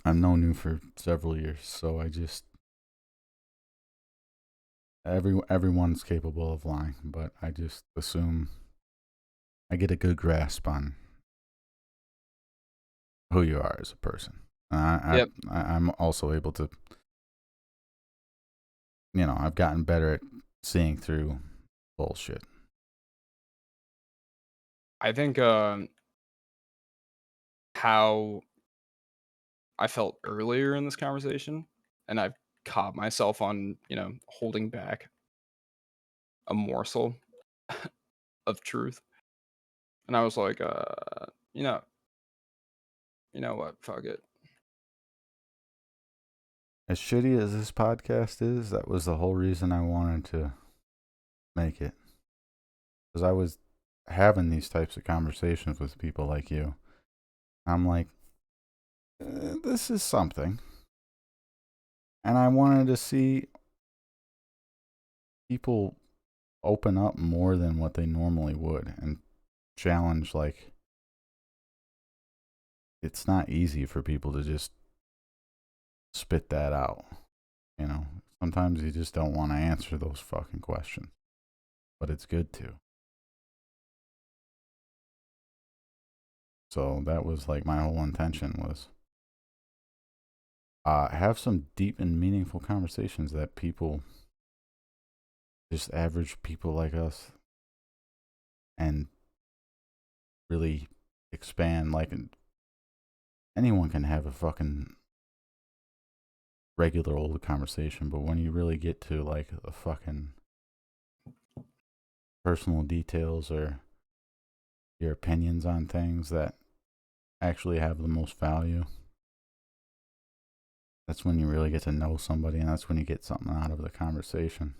I've known you for several years, so I just everyone's capable of lying, but I just assume I get a good grasp on who you are as a person. Yep. I'm also able to, I've gotten better at seeing through bullshit. I think, how I felt earlier in this conversation, and I've caught myself on, holding back a morsel of truth, and I was like, you know you know what, fuck it. As shitty as this podcast is, that was the whole reason I wanted to make it. Because I was having these types of conversations with people like you. I'm like, this is something. And I wanted to see people open up more than what they normally would and challenge, like, it's not easy for people to just spit that out. Sometimes you just don't want to answer those fucking questions, but it's good to. So that was like my whole intention was have some deep and meaningful conversations that people, just average people like us, and really expand. Like, anyone can have a fucking regular old conversation, but when you really get to like the fucking personal details or your opinions on things that actually have the most value, that's when you really get to know somebody, and that's when you get something out of the conversation.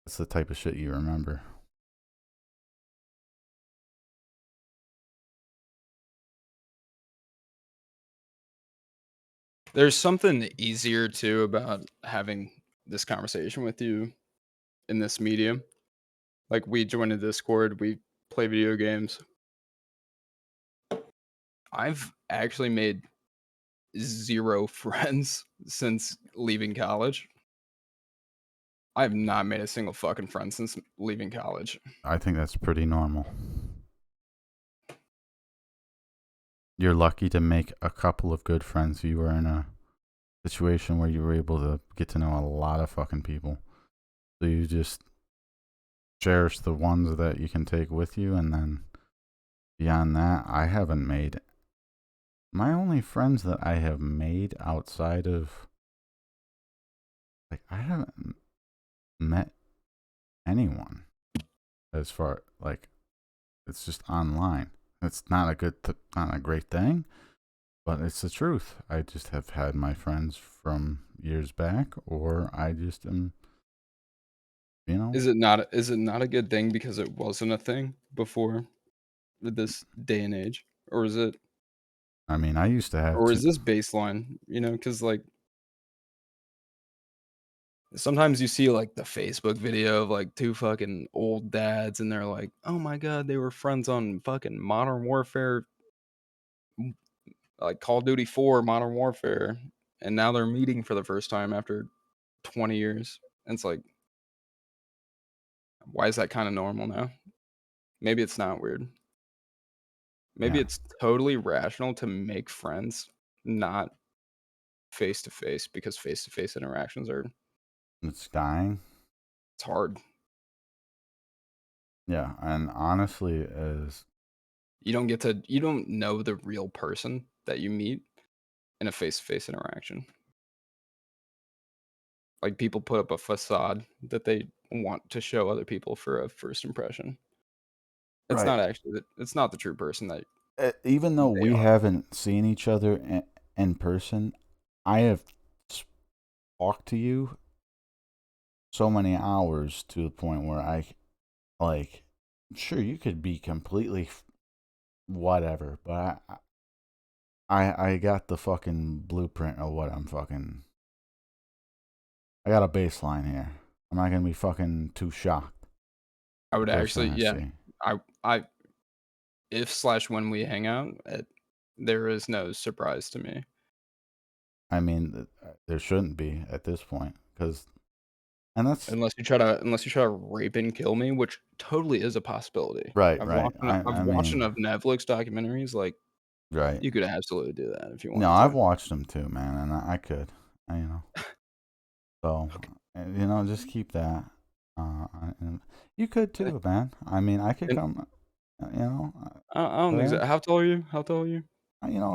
That's the type of shit you remember. There's something easier too about having this conversation with you in this medium. Like, we join a Discord, we play video games. I've actually made 0 friends since leaving college. I have not made a single fucking friend since leaving college. I think that's pretty normal. You're lucky to make a couple of good friends. You were in a situation where you were able to get to know a lot of fucking people. So you just cherish the ones that you can take with you, and then beyond that, I haven't made my only friends that I have made outside of, like, I haven't met anyone as far, like, it's just online. It's not not a great thing, but it's the truth. I just have had my friends from years back, or I just am, you know. Is it not a good thing because it wasn't a thing before this day and age? Or is it I mean, I used to have or is two. this baseline? Because like, sometimes you see, like, the Facebook video of, like, 2 fucking old dads, and they're like, "Oh my god, they were friends on fucking Modern Warfare, m like, Call of Duty 4, Modern Warfare, and now they're meeting for the first time after 20 years." And it's like, why is that kinda normal now? Maybe it's not weird. Maybe Yeah, it's totally rational to make friends, not face to face, because face to face interactions it's dying. it's hard. Yeah, and honestly, as You don't know the real person that you meet in a face to face interaction. Like, people put up a facade that they want to show other people for a first impression. right, It's not the true person that even though they we are. haven't seen each other in person, I have talked to you so many hours to the point where I like sure, you could be completely whatever, but I got the fucking blueprint of what I'm fucking. I got a baseline here. I'm not gonna be fucking too shocked I the would first actually, thing I yeah. see. I if slash when we hang out, there is no surprise to me. I mean, there shouldn't be at this point, because and that's Unless you try to rape and kill me, which totally is a possibility. right, I've right. watched I've I watched mean, enough Netflix documentaries, like, right. you could absolutely do that if you No, wanted I've to. watched them too, man, and I could, you know. So, just keep that. And you could Okay. too, man. I mean, I could And come, you know, I don't think there. so. How tall are you? How tall are you?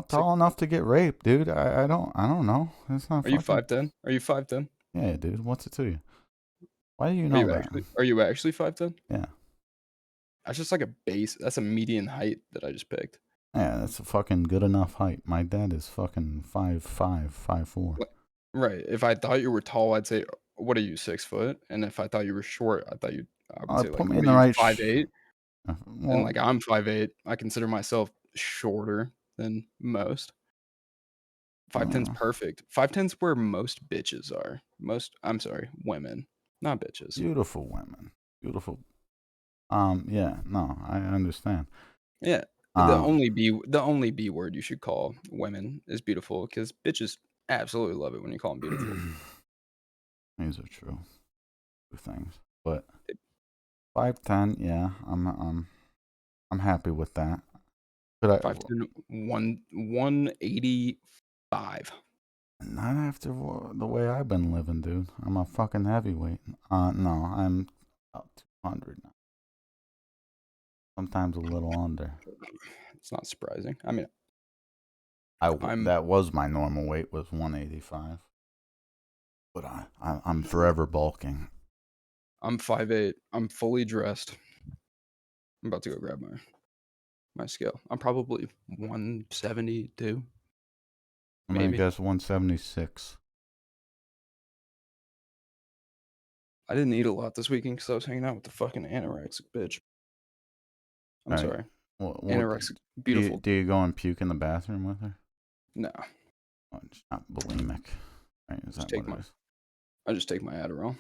Six Tall enough to get raped, dude. I don't know. It's not Are you fucking. 5'10"? Are you 5'10"? Yeah, dude. What's it to you? Why do you know that? Are you actually 5'10"? Yeah, That's just like a base that's a median height that I just picked. yeah. That's a fucking good enough height. My dad is fucking 5'5", 5'4". Like, right, if I thought you were tall, I'd say, "What are you, 6 foot?" And if I thought you were short, I would say, Put like, me in "What are the you, right. 5'8"? And, Well, like, I'm 5'8". I consider myself shorter than most. 5'10's uh, perfect. 5'10's where most bitches are. I'm sorry, women, not bitches. beautiful women, beautiful. Yeah. No, I understand. Yeah, Um, the only B word you should call women is beautiful, because bitches absolutely love it when you call them beautiful. these are true things, but 5'10", yeah, I'm happy with that. But 5'10", 185. not after the way I've been living, dude. I'm a fucking heavyweight. No, I'm about 200 now. Sometimes a little under. It's not surprising. I mean, I'm That was my normal weight was 185, but I'm forever bulking. I'm 5'8". I'm fully dressed. I'm about to go grab my scale. I'm probably 172, I'm gonna maybe. guess 176. I didn't eat a lot this weekend because I was hanging out with the fucking anorexic bitch. I'm All right. sorry. What Anorexic, beautiful. do you go and puke in the bathroom with her? No, Oh, it's not bulimic, right? Is just that what take it my is? I just take my Adderall.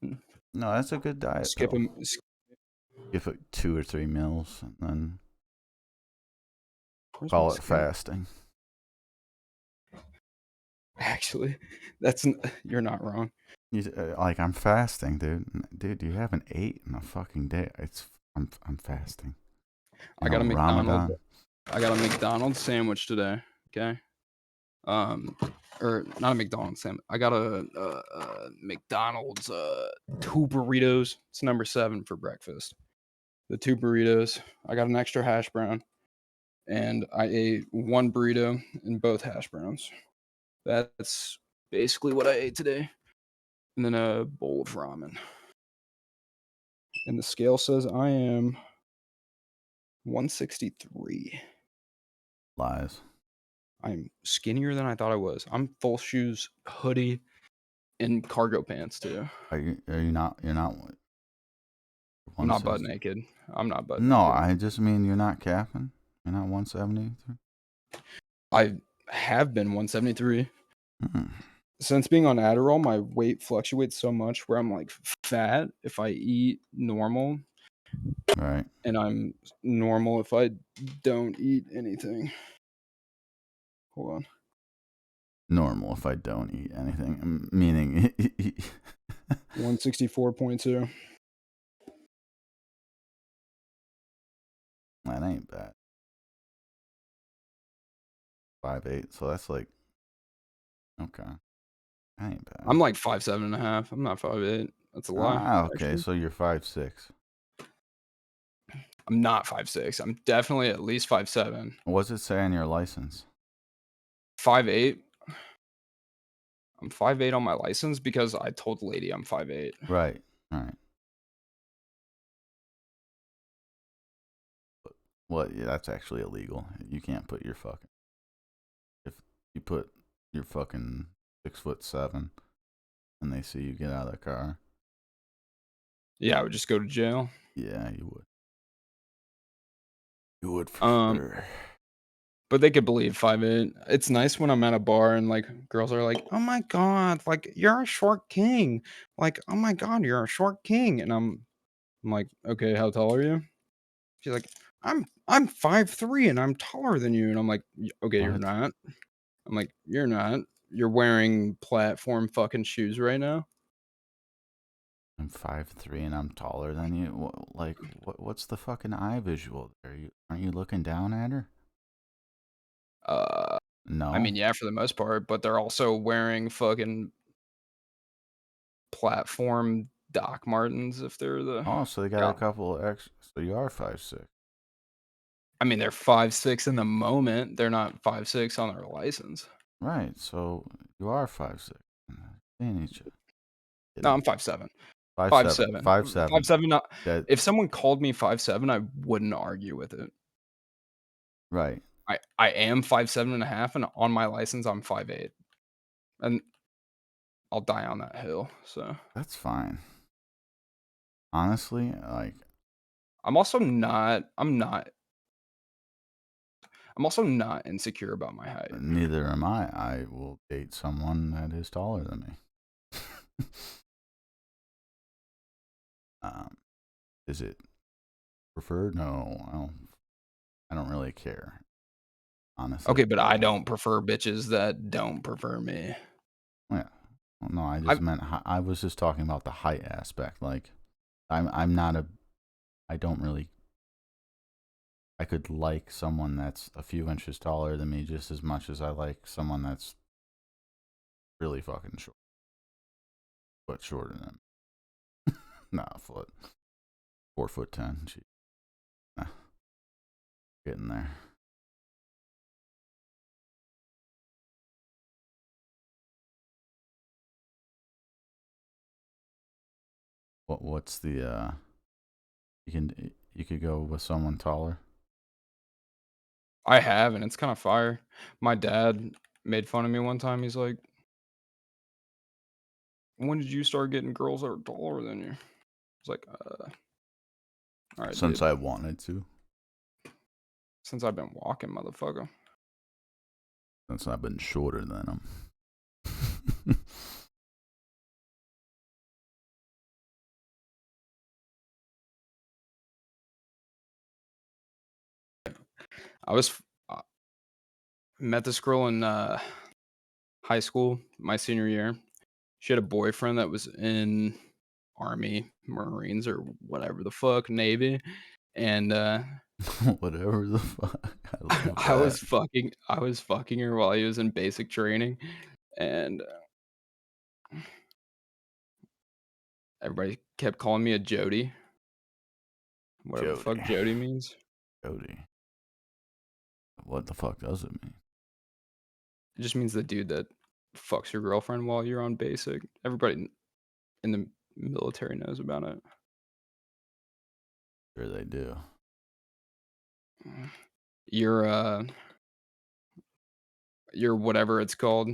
Mm, No, that's a good diet skip pill. 'em Give it 2 or 3 meals and then Where's my call it scale? fasting. Actually, you're not wrong. Like I'm fasting, dude. Dude, you haven't ate in a fucking day. I'm fasting. I got a McDonald's Ramadan. I got a McDonald's sandwich today, okay? Um, or not a McDonald's sandwich. I got a McDonald's, 2 burritos. It's number 7 for breakfast. The 2 burritos. I got an extra hash brown, and I ate 1 burrito and both hash browns. That's basically what I ate today, and then a bowl of ramen. And the scale says I am 163. Lies. I'm skinnier than I thought I was. I'm full shoes, hoodie, and cargo pants too. Are you not? You're not I'm not butt 160. naked. I'm not butt No, naked. I just mean you're not capping. You're not 170. I have been 173. Mm, Since being on Adderall, my weight fluctuates so much where I'm like fat if I eat normal, right. and I'm normal if I don't eat anything. Hold on. Normal if I don't eat anything. Meaning, 164.2. that ain't bad. 5'8". So that's like okay. That ain't bad. I'm like 5'7" and a half. I'm not 5'8". That's a lie, Okay. actually. So you're 5'6". I'm not 5'6". I'm definitely at least 5'7". What's it say on your license? 5'8". I'm 5'8" on my license because I told the lady I'm 5'8". Right. All right. Well, yeah, that's actually illegal. You can't put your fucking if you put your fucking 6'7" and they see you get out of the car. Yeah, I would just go to jail. Yeah, you would. You would for Um, sure. but they could believe 5'8". It's nice when I'm at a bar and, like, girls are like, "Oh my god, like, you're a short king." Like, "Oh my god, you're a short king." And I'm like, "Okay, how tall are you?" She's like, I'm 5'3" and I'm taller than you." And I'm like, Okay, you're What? not." I'm like, "You're not. You're wearing platform fucking shoes right now." I'm 5'3" and I'm taller than you. Like, what's the fucking eye visual there? Aren't you looking down at her? Uh, I No. mean, yeah, for the most part, but they're also wearing fucking platform Doc Martens if they're the Oh, so they got a yeah. couple extra. So you are 5'6". I mean, they're 5'6" in the moment. They're not 5'6" on their license. Right. So you are 5'6". Seeing each other. No, Kidding. I'm 5'7". 5'7". 5'7". 5'7". 5'7", not That if someone called me 5'7", I wouldn't argue with it. right. I am 5'7.5", and on my license, I'm 5'8", and I'll die on that hill, so That's fine. Honestly, like I'm also not I'm also not insecure about my height. neither am I. I will date someone that is taller than me. um, is it preferred? No, I don't really care. Honestly, Okay, but I I don't. don't prefer bitches that don't prefer me. Yeah. Well, no, I I just meant I was just talking about the height aspect. Like, I'm not a. I don't really. I could like someone that's a few inches taller than me just as much as I like someone that's really fucking short, but shorter than me. Nah, foot 4'10". Gee, nah, getting there. What's the you could go with someone taller. I have, and it's kinda fire. My dad made fun of me one time, he's like, "When did you start getting girls that are taller than you?" I was like, alright, Since dude. I wanted to. Since I've been walking, motherfucker." Since I've been shorter than them. I was f met this girl in, high school, my senior year. She had a boyfriend that was in Army, Marines, or whatever the fuck, Navy, and, Whatever the fuck. I love I that. was fucking her while he was in basic training, and, everybody kept calling me a Jody, whatever the fuck Jody. Jody means. Jody. What the fuck does it mean? It just means the dude that fucks your girlfriend while you're on basic. Everybody in the military knows about it. Sure they do. Your, your whatever it's called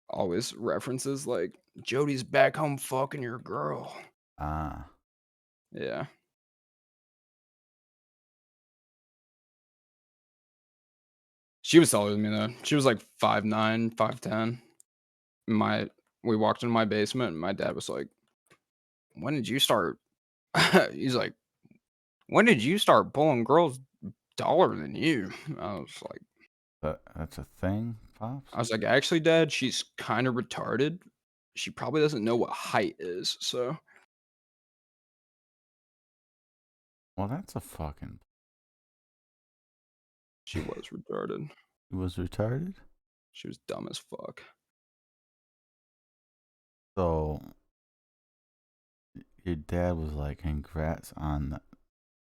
always references like, "Jody's back home fucking your girl." Ah. Yeah. She was taller than me, though. She was, like, 5'9", 5'10". My We walked into my basement, and my dad was like, "When did you start" he's like, "When did you start pulling girls taller than you?" That's a thing, Pops? "Actually, Dad, she's kinda retarded. She probably doesn't know what height is, so." Well, that's a fucking. She was retarded. He was retarded? She was dumb as fuck. So, your dad was like, congrats on the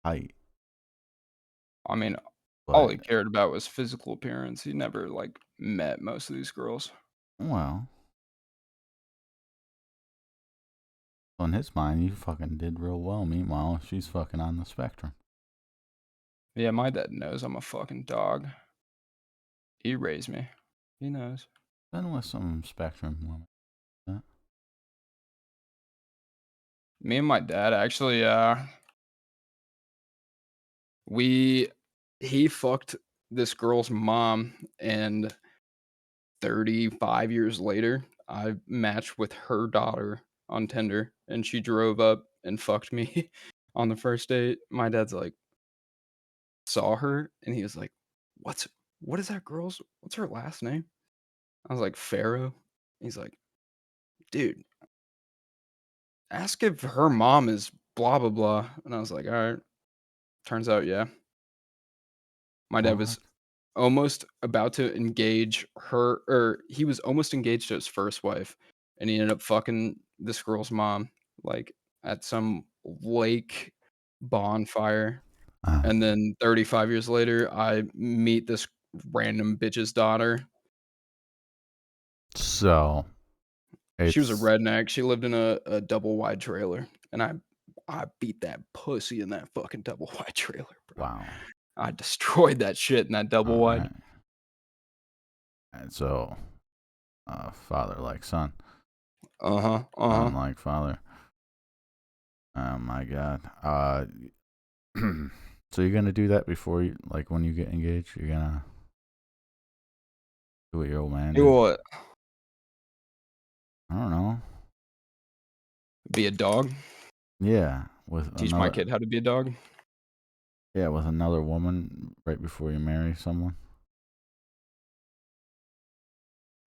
height. I mean, all But, he cared about was physical appearance. He never, like, met most of these girls. well, in his mind, you fucking did real well. Meanwhile, she's fucking on the spectrum. Yeah, my dad knows I'm a fucking dog. He raised me. He knows. Been with some spectrum women. Huh? Me and my dad actually, we he fucked this girl's mom, and 35 years later, I matched with her daughter on Tinder, and she drove up and fucked me on the first date. My dad's like, saw her, and he was like, "What's what is that girl's what's her last name?" I was like, "Pharaoh." He's like, "Dude, ask if her mom is blah blah blah." And I was like, "All right." Turns out, yeah. My dad was What? almost about to engage her, or he was almost engaged to his first wife, and he ended up fucking this girl's mom, like, at some lake bonfire, Uh, and then 35 years later, I meet this random bitch's daughter. so She was a it's redneck, she lived in a double wide trailer, and I beat that pussy in that fucking double wide trailer, bro. wow. I destroyed that shit in that double All wide. right. And so, father like son, Uh-huh, uh-huh. son like father. Oh my God. So you're gonna do that before you, like, when you get engaged? You're gonna do what your old man He did? will I don't know. be a dog, Yeah, with teach my another. kid how to be a dog. Yeah, with another woman right before you marry someone.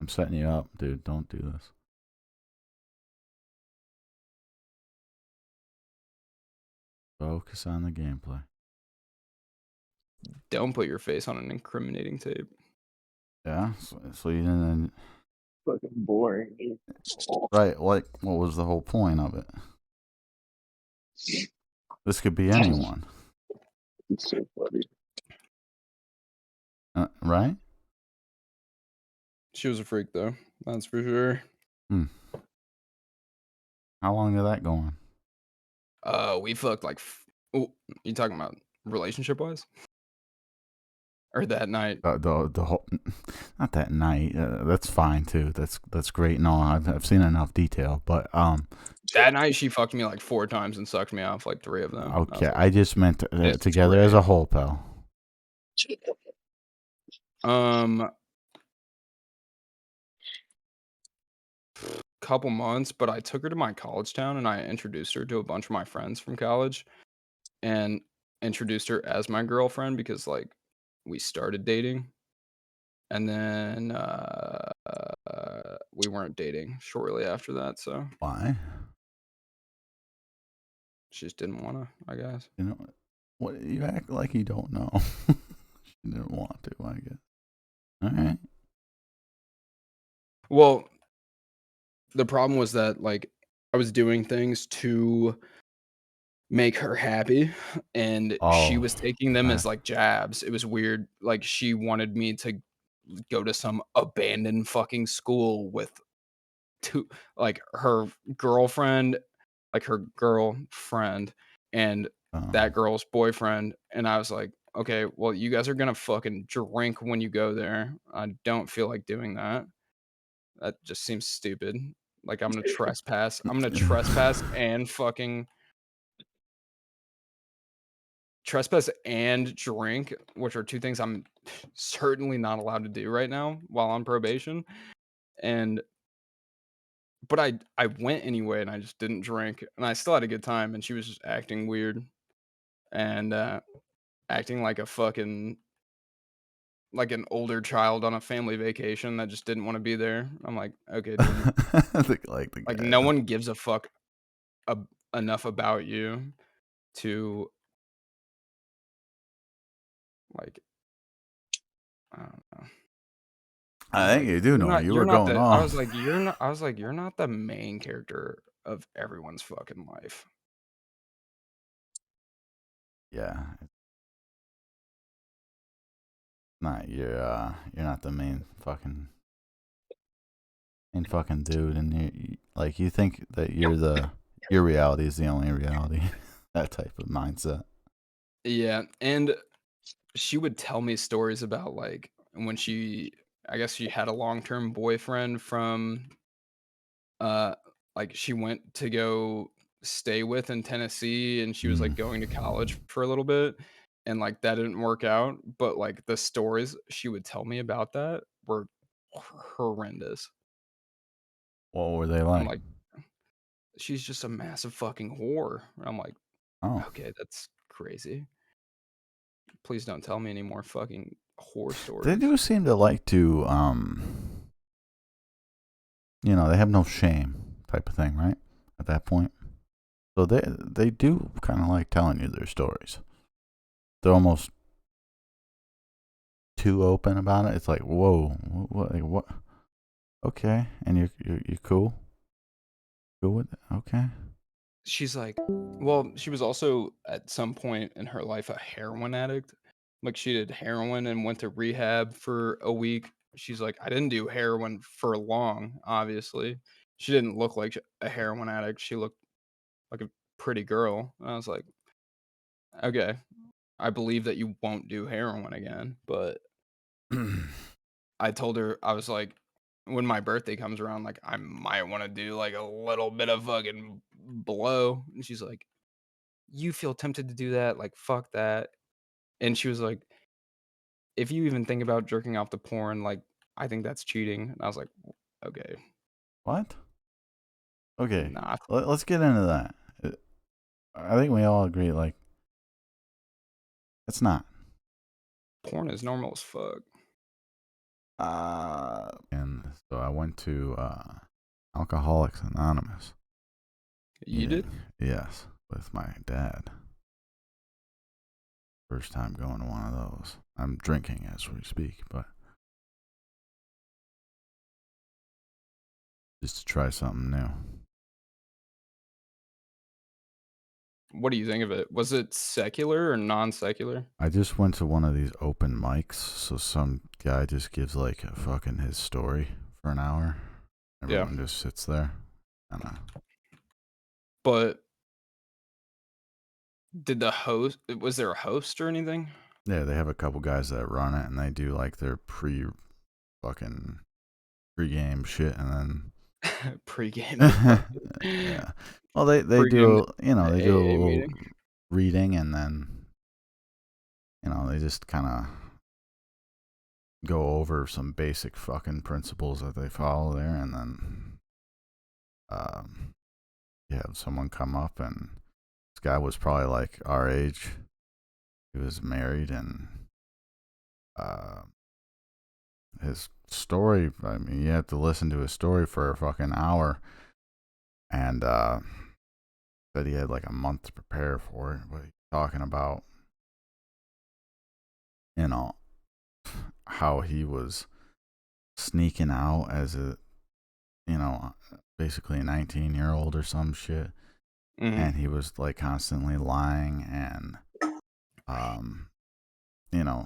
I'm setting you up, dude. Don't do this. Focus on the gameplay. Don't put your face on an incriminating tape. Yeah. So you didn't. Fucking boring. Right. Like, what was the whole point of it? This could be anyone. It's so funny. Right? She was a freak though, that's for sure. Hmm. How long did that go on? We fucked like oh, you talking about relationship-wise? Or that night? The whole, not that night. That's fine too. That's great. No, I've seen enough detail, but That night, she fucked me like 4 times and sucked me off like 3 of them. I was okay. like, I just meant "This is together as great." a whole, pal. Um, couple months, but I took her to my college town, and I introduced her to a bunch of my friends from college, and introduced her as my girlfriend because, like, we started dating, and then, we weren't dating shortly after that, so Why? she just didn't wanna, I guess. You know what? You act like you don't know. She didn't want to. I guess. All right. Well, the problem was that, like, I was doing things to make her happy, and she Oh. was taking them Okay. as, like, jabs. It was weird, like, she wanted me to go to some abandoned fucking school with 2 like, her girlfriend and that Oh. girl's boyfriend, and I was like, "Okay, well, you guys are gonna fucking drink when you go there. I don't feel like doing that. That just seems stupid. Like, I'm gonna trespass and fucking trespass and drink, which are 2 things I'm certainly not allowed to do right now while on probation, and but I went anyway, and I just didn't drink, and I still had a good time, and she was just acting weird and, acting like a fucking like an older child on a family vacation that just didn't wanna be there. I'm like, "Okay, dude, Like the like, guy. no one gives a fuck ab enough about you to, like" I don't know. I was I think like, you do know. You you're were not going the" I was off. like, "You're not" I was like, "You're not the main character of everyone's fucking life." Yeah. It's not you're not the main fucking dude, and like you think that your reality is the only reality. That type of mindset. Yeah, and she would tell me stories about, like, when I guess she had a long-term boyfriend from, uh like, she went to go stay with in Tennessee, and she was, Mm. like, going to college for a little bit, and, like, that didn't work out, but, like, the stories she would tell me about that were horrendous. What were they I'm like? like, "She's just a massive fucking whore." I'm like, Oh, "Okay, that's crazy. Please don't tell me any more fucking whore they stories." do seem to like to, they have no shame type of thing, right? At that point, so they do kind of like telling you their stories. They're almost too open about it. It's like, whoa, what, like, what? Okay, and you're cool, cool with it. Okay. She's like, well, she was also at some point in her life a heroin addict. Like, she did heroin and went to rehab for a week. She's like, I didn't do heroin for long, obviously. She didn't look like a heroin addict. She looked like a pretty girl. And I was like, okay, I believe that you won't do heroin again. But I told her, I was like, when my birthday comes around, like, I might want to do like a little bit of fucking blow. And she's like, you feel tempted to do that, like, fuck that. And she was like, "If you even think about jerking off to porn, like, I think that's cheating." And I was like, "Okay, What? Okay, nah, let's get into that. I think we all agree, like, it's not. porn is normal as fuck." And so I went to Alcoholics Anonymous You did? meeting. Yes, with my dad. First time going to one of those. I'm drinking as we speak, but just to try something new. What do you think of it? Was it secular or non-secular? I just went to one of these open mics, so some guy just gives like a fucking his story for an hour. Yeah, Everyone just sits there, and but did the host was there a host or anything? yeah, they have a couple guys that run it, and they do like their fucking pre-game shit, and Pre-game to then fucking yeah. Well, they pre-game do they do a AA little meeting. reading, and then they just kind of go over some basic fucking principles that they follow there, and then um, you have someone come up, and this guy was probably like our age. He was married, and uh, his story. I mean, you have to listen to his story for a fucking hour, and said he had like a month to prepare for it. But he's talking about, you know, how he was sneaking out as a, basically a 19-year-old or some shit, Mhm. and he was like constantly lying and um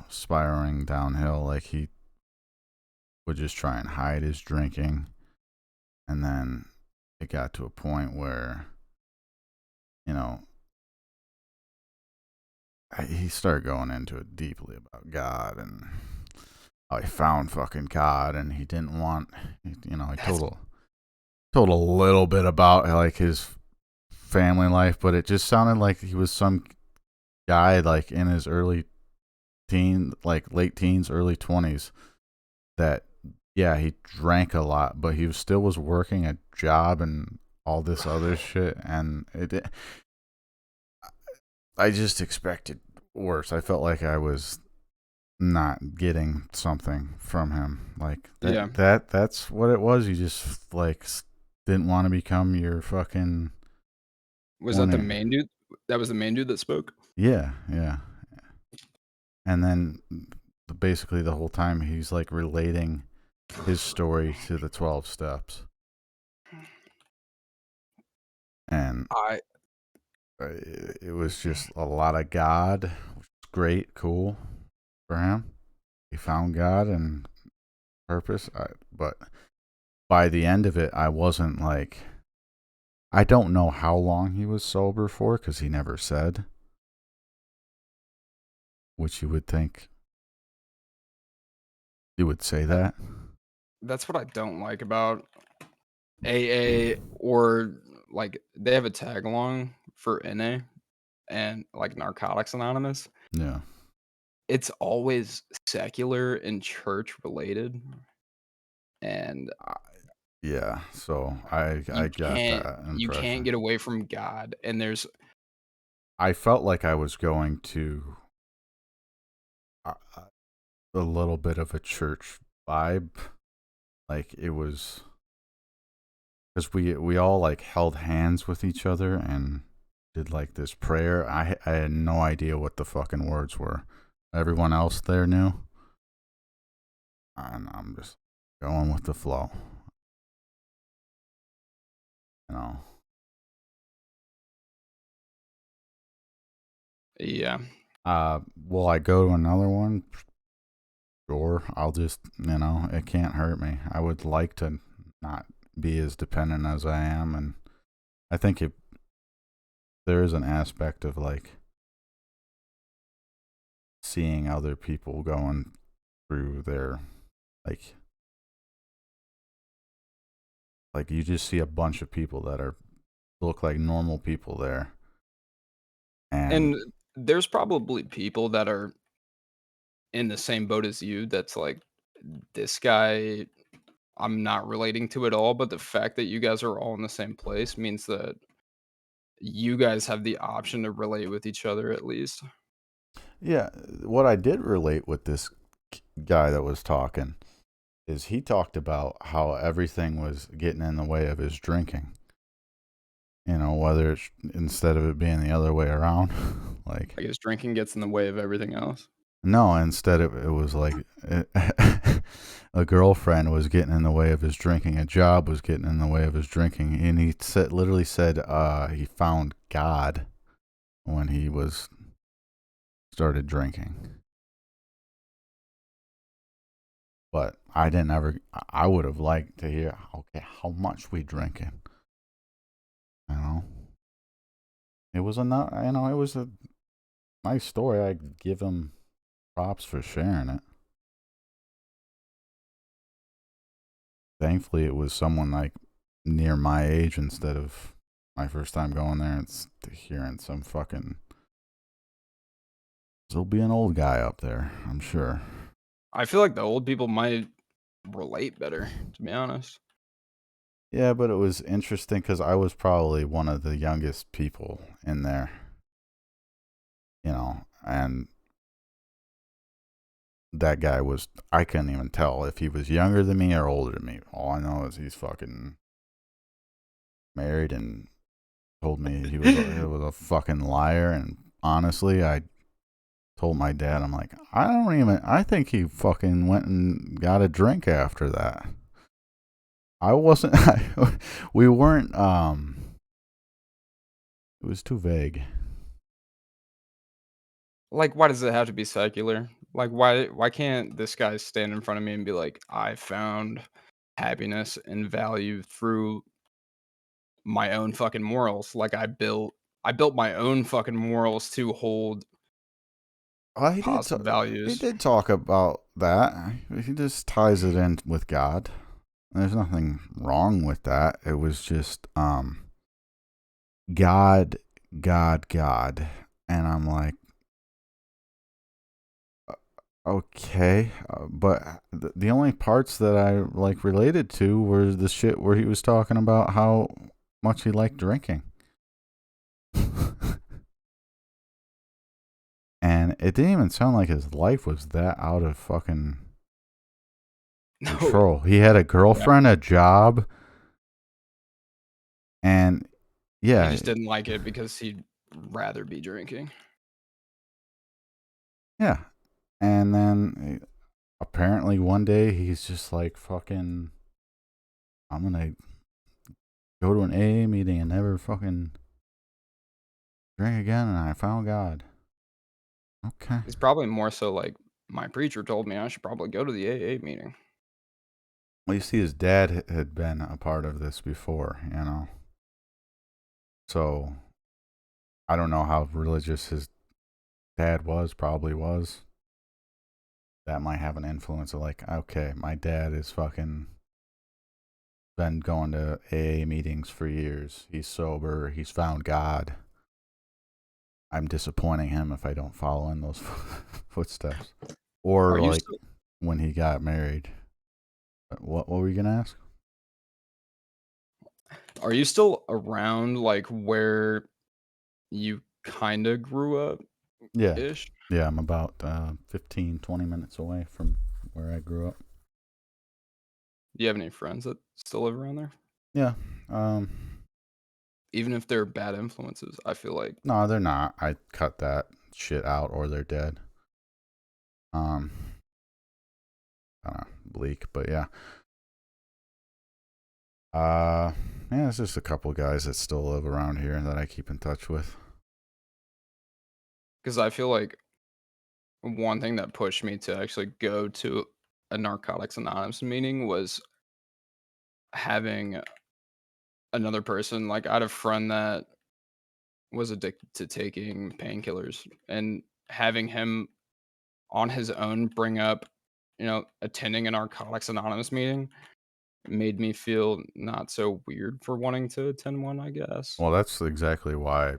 spiraling downhill. Like he would just try and hide his drinking, and then it got to a point where you know he started going into it deeply about God and how he found fucking God, and he didn't want, he That's told a little bit about like his family life, but it just sounded like he was some guy like in his late teens, early 20s, that yeah, he drank a lot, but he still was working a job and all this other shit, and I just expected worse. I felt like I was not getting something from him. Like yeah. that's what it was. You just like didn't want to become your fucking Was that the one. main dude? That was the main dude that spoke? Yeah, yeah. And then basically the whole time he's like relating his story to the 12 steps. And I it was just a lot of God, which is great, cool for him. He found God and purpose. But by the end of it, I wasn't like, I don't know how long he was sober for because he never said, which you would think you would say that that. that's what I don't like about AA, or, like, they have a tag along for NA and, like, Narcotics Anonymous. Yeah. it's always secular and church related, and Yeah. So I got that you can't impression. get away from God, and there's I felt like I was going to a little bit of a church vibe. Like it was because we all like held hands with each other and did like this prayer. I had no idea what the fucking words were. Everyone else there knew, and I'm just going with the flow. You know. yeah. Will I go to another one? Sure. I'll just, it can't hurt me. I would like to not be as dependent as I am, and I think there is an aspect of like seeing other people going through their like you just see a bunch of people that are look like normal people there, and And there's probably people that are in the same boat as you that's like, "This guy, I'm not relating to at all," but the fact that you guys are all in the same place means that you guys have the option to relate with each other at least. yeah, what I did relate with this guy that was talking is he talked about how everything was getting in the way of his drinking. Whether it's instead of it being the other way around, like I guess drinking gets in the way of everything else. no, instead it was like a girlfriend was getting in the way of his drinking, a job was getting in the way of his drinking, and he literally said he found God when he was started drinking. But I didn't ever. I would have liked to hear, okay, how much we drinking. You know, it was a not. It was a nice story. I give him props for sharing it. Thankfully, it was someone like near my age instead of my first time going there and hearing some fucking. There'll be an old guy up there, I'm sure. I feel like the old people might relate better, to be honest. Yeah, but it was interesting because I was probably one of the youngest people in there, and that guy was, I couldn't even tell if he was younger than me or older than me. All I know is he's fucking married and told me he was a fucking liar. And honestly, I told my dad, I'm like, I think he fucking went and got a drink after that. I wasn't, we weren't, it was too vague. Like, why does it have to be secular? Like, why can't this guy stand in front of me and be like, "I found happiness and value through my own fucking morals." Like, I built my own fucking morals to hold Well, positive he values. did talk about that. He just ties it in with God. There's nothing wrong with that. It was just, God, God, God. And I'm like, okay, but the only parts that I like related to were the shit where he was talking about how much he liked drinking. And it didn't even sound like his life was that out of fucking No, control. He had a yeah, girlfriend, a job, and he yeah, just didn't like it because he'd rather be drinking. yeah. And then apparently one day he's just like, fucking, I'm gonna go to an AA meeting and never fucking drink again, and I found God. Okay. It's probably more so like, "My preacher told me I should probably go to the AA meeting." Well, you see, his dad had been a part of this before, So I don't know how religious his dad was, probably was. That might have an influence of like, okay, my dad is fucking been going to AA meetings for years. He's sober. He's found God. I'm disappointing him if I don't follow in those footsteps. Are Or you like still when he got married. What were you gonna ask? are you still around, like, where you kinda grew up Yeah, ish? yeah. I'm about 15, 20 minutes away from where I grew up. Do you have any friends that still live around there? Yeah. Um. Even if they're bad influences, I feel like No, they're not. I cut that shit out, or they're dead. Um. Kind of bleak, but yeah. Uh. Yeah, it's just a couple guys that still live around here that I keep in touch with. because I feel like one thing that pushed me to actually go to a Narcotics Anonymous meeting was having another person like, I had a friend that was addicted to taking painkillers, and having him on his own bring up, attending a Narcotics Anonymous meeting made me feel not so weird for wanting to attend one, I guess. Well, that's exactly why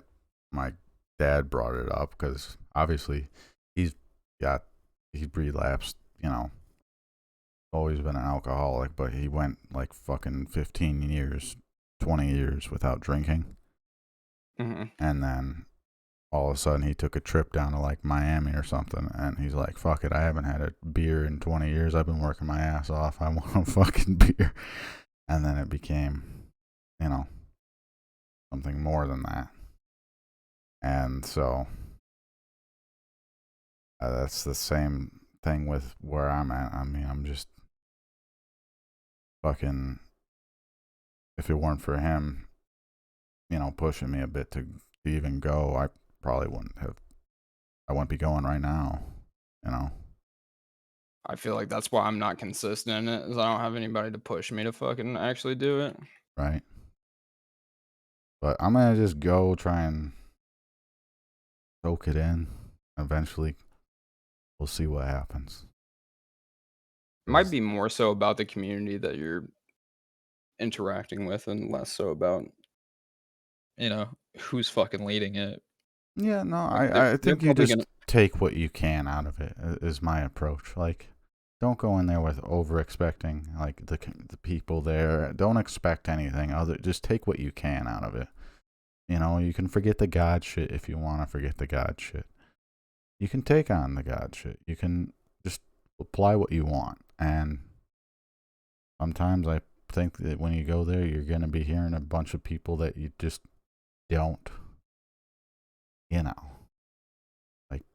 my dad brought it up because obviously he's got he relapsed. Always been an alcoholic, but he went like fucking 15 years, 20 years without drinking, Mhm. and then all of a sudden he took a trip down to like Miami or something, and he's like, "Fuck it, I haven't had a beer in 20 years. I've been working my ass off. I want a fucking beer." And then it became, you know, something more than that. And so that's the same thing with where I'm at. I mean, I'm just fucking. If it weren't for him, pushing me a bit to even go, I probably wouldn't have. I wouldn't be going right now. You know, I feel like that's why I'm not consistent in it, is I don't have anybody to push me to fucking actually do it. right? But I'm gonna just go try and soak it in. Eventually, we'll see what happens. Might 'Cause- be more so about the community that you're interacting with and less so about, who's fucking leading it. yeah, no, Like, they're I they're think you probably gonna just take what you can out of it. Is my approach. Like, don't go in there with over expecting like the people there. Don't expect anything other. Just take what you can out of it. You can forget the God shit if you want to forget the God shit. You can take on the God shit. You can just apply what you want. And sometimes I think that when you go there, you're going to be hearing a bunch of people that you just don't, you know, like,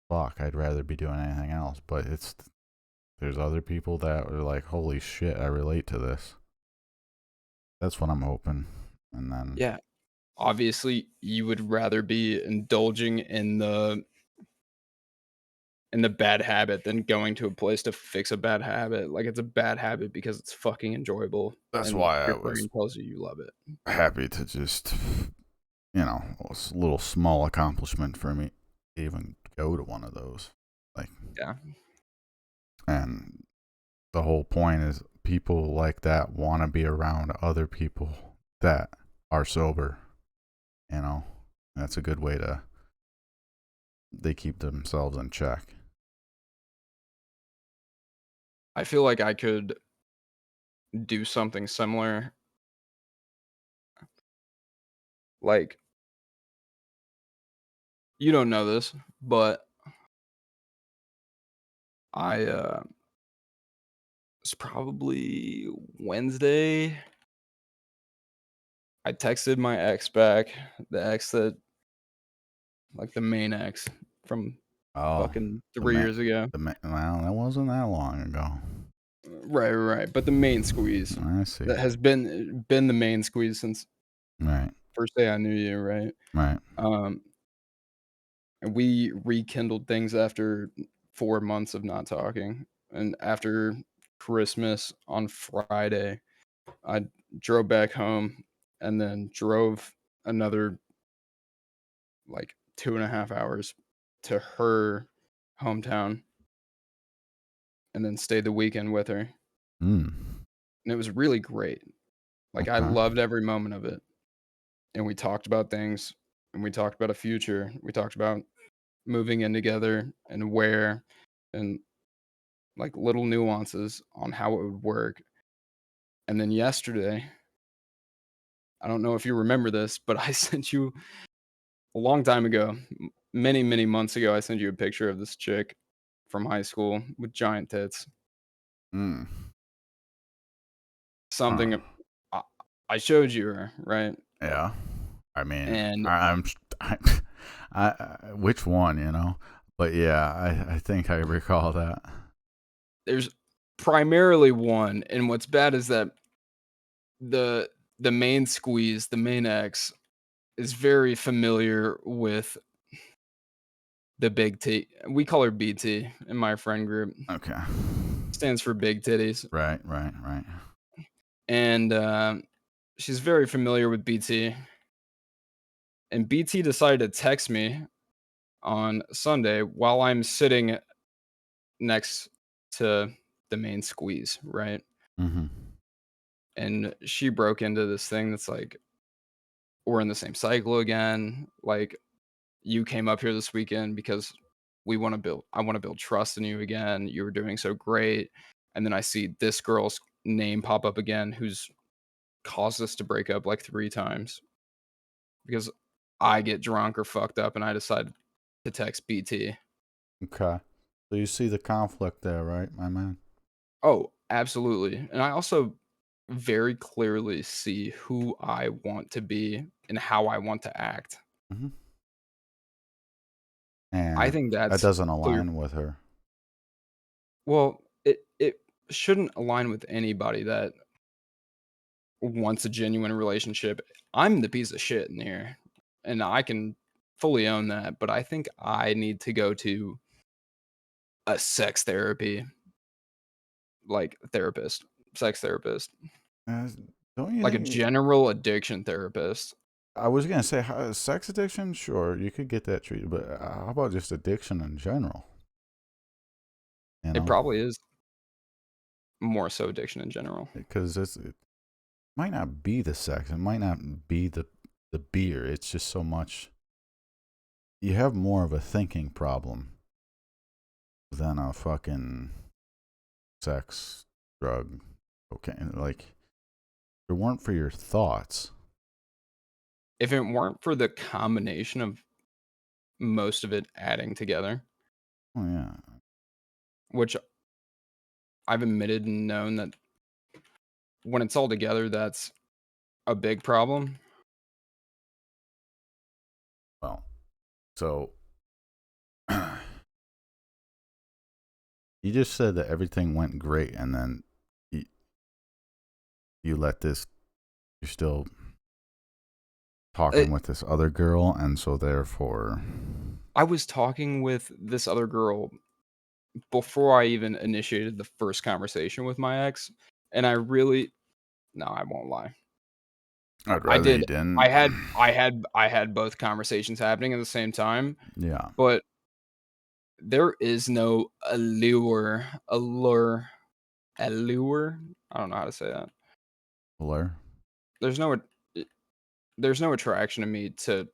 fuck, I'd rather be doing anything else. But there's other people that are like, holy shit, I relate to this. That's what I'm hoping. And then, Yeah. Obviously, you would rather be indulging in the bad habit than going to a place to fix a bad habit. Like, it's a bad habit because it's fucking enjoyable, that's and why I your was brain tells you you love it. happy to just, a little small accomplishment for me to even go to one of those. Like, Yeah. and the whole point is people like that want to be around other people that are sober, you know. That's a good way to they keep themselves in check. I feel like I could do something similar. Like, you don't know this, but it's probably Wednesday. I texted my ex back, the ex that like, the main ex from Oh, fucking the 3 man, years ago. well, that wasn't that long ago. Right, right, but the main squeeze I see. that has been the main squeeze since Right, first day I knew you, right? right. Um, and we rekindled things after 4 months of not talking, and after Christmas on Friday, I drove back home and then drove another, like, 2.5 hours to her hometown and then stayed the weekend with her, Hmm. and it was really great. Like, I Okay. loved every moment of it, and we talked about things, and we talked about a future. We talked about moving in together and where, and like little nuances on how it would work. And then yesterday, I don't know if you remember this, but I sent you a long time ago, many, many months ago, I sent you a picture of this chick from high school with giant tits. Mm. Huh. Something I, I showed you her, right? Yeah. I mean, And I'm, I, which one, you know? But yeah, I think I recall that. there's primarily one. And what's bad is that the the main squeeze, the main X, is very familiar with the big T. We call her BT in my friend group. Okay. Stands for big titties. Right, right, right. And she's very familiar with BT. And BT decided to text me on Sunday while I'm sitting next to the main squeeze, right? Mm-hmm. And she broke into this thing that's like, we're in the same cycle again. Like, you came up here this weekend because I want to build trust in you again. You were doing so great. And then I see this girl's name pop up again, who's caused us to break up like 3 times because I get drunk or fucked up and I decide to text BT. Okay. So you see the conflict there, right, my man? Oh, absolutely. And I also very clearly see who I want to be and how I want to act. Mm-hmm. I And think that that's doesn't clear. align with her. Well, it shouldn't align with anybody that wants a genuine relationship. I'm the piece of shit in here, and I can fully own that, but I think I need to go to a sex therapy, like therapist, sex therapist, Uh, don't you like a think? general addiction therapist. I was gonna say sex addiction. Sure, you could get that treated, but how about just addiction in general? You It know, probably is more so addiction in general. because it might not be the sex. It might not be the beer. It's just so much. You have more of a thinking problem than a fucking sex, drug, cocaine. Like, if it weren't for your thoughts. If it weren't for the combination of most of it adding together, Oh yeah. which I've admitted and known that when it's all together, that's a big problem. Well, so you just said that everything went great, and then you, you let this. You're still talking It, with this other girl, and so therefore, I was talking with this other girl before I even initiated the first conversation with my ex, and I really, no, I won't lie. I'd I rather did. you didn't. I had both conversations happening at the same time, Yeah, but there is no allure. I don't know how to say that. blur. There's no there's no attraction to me to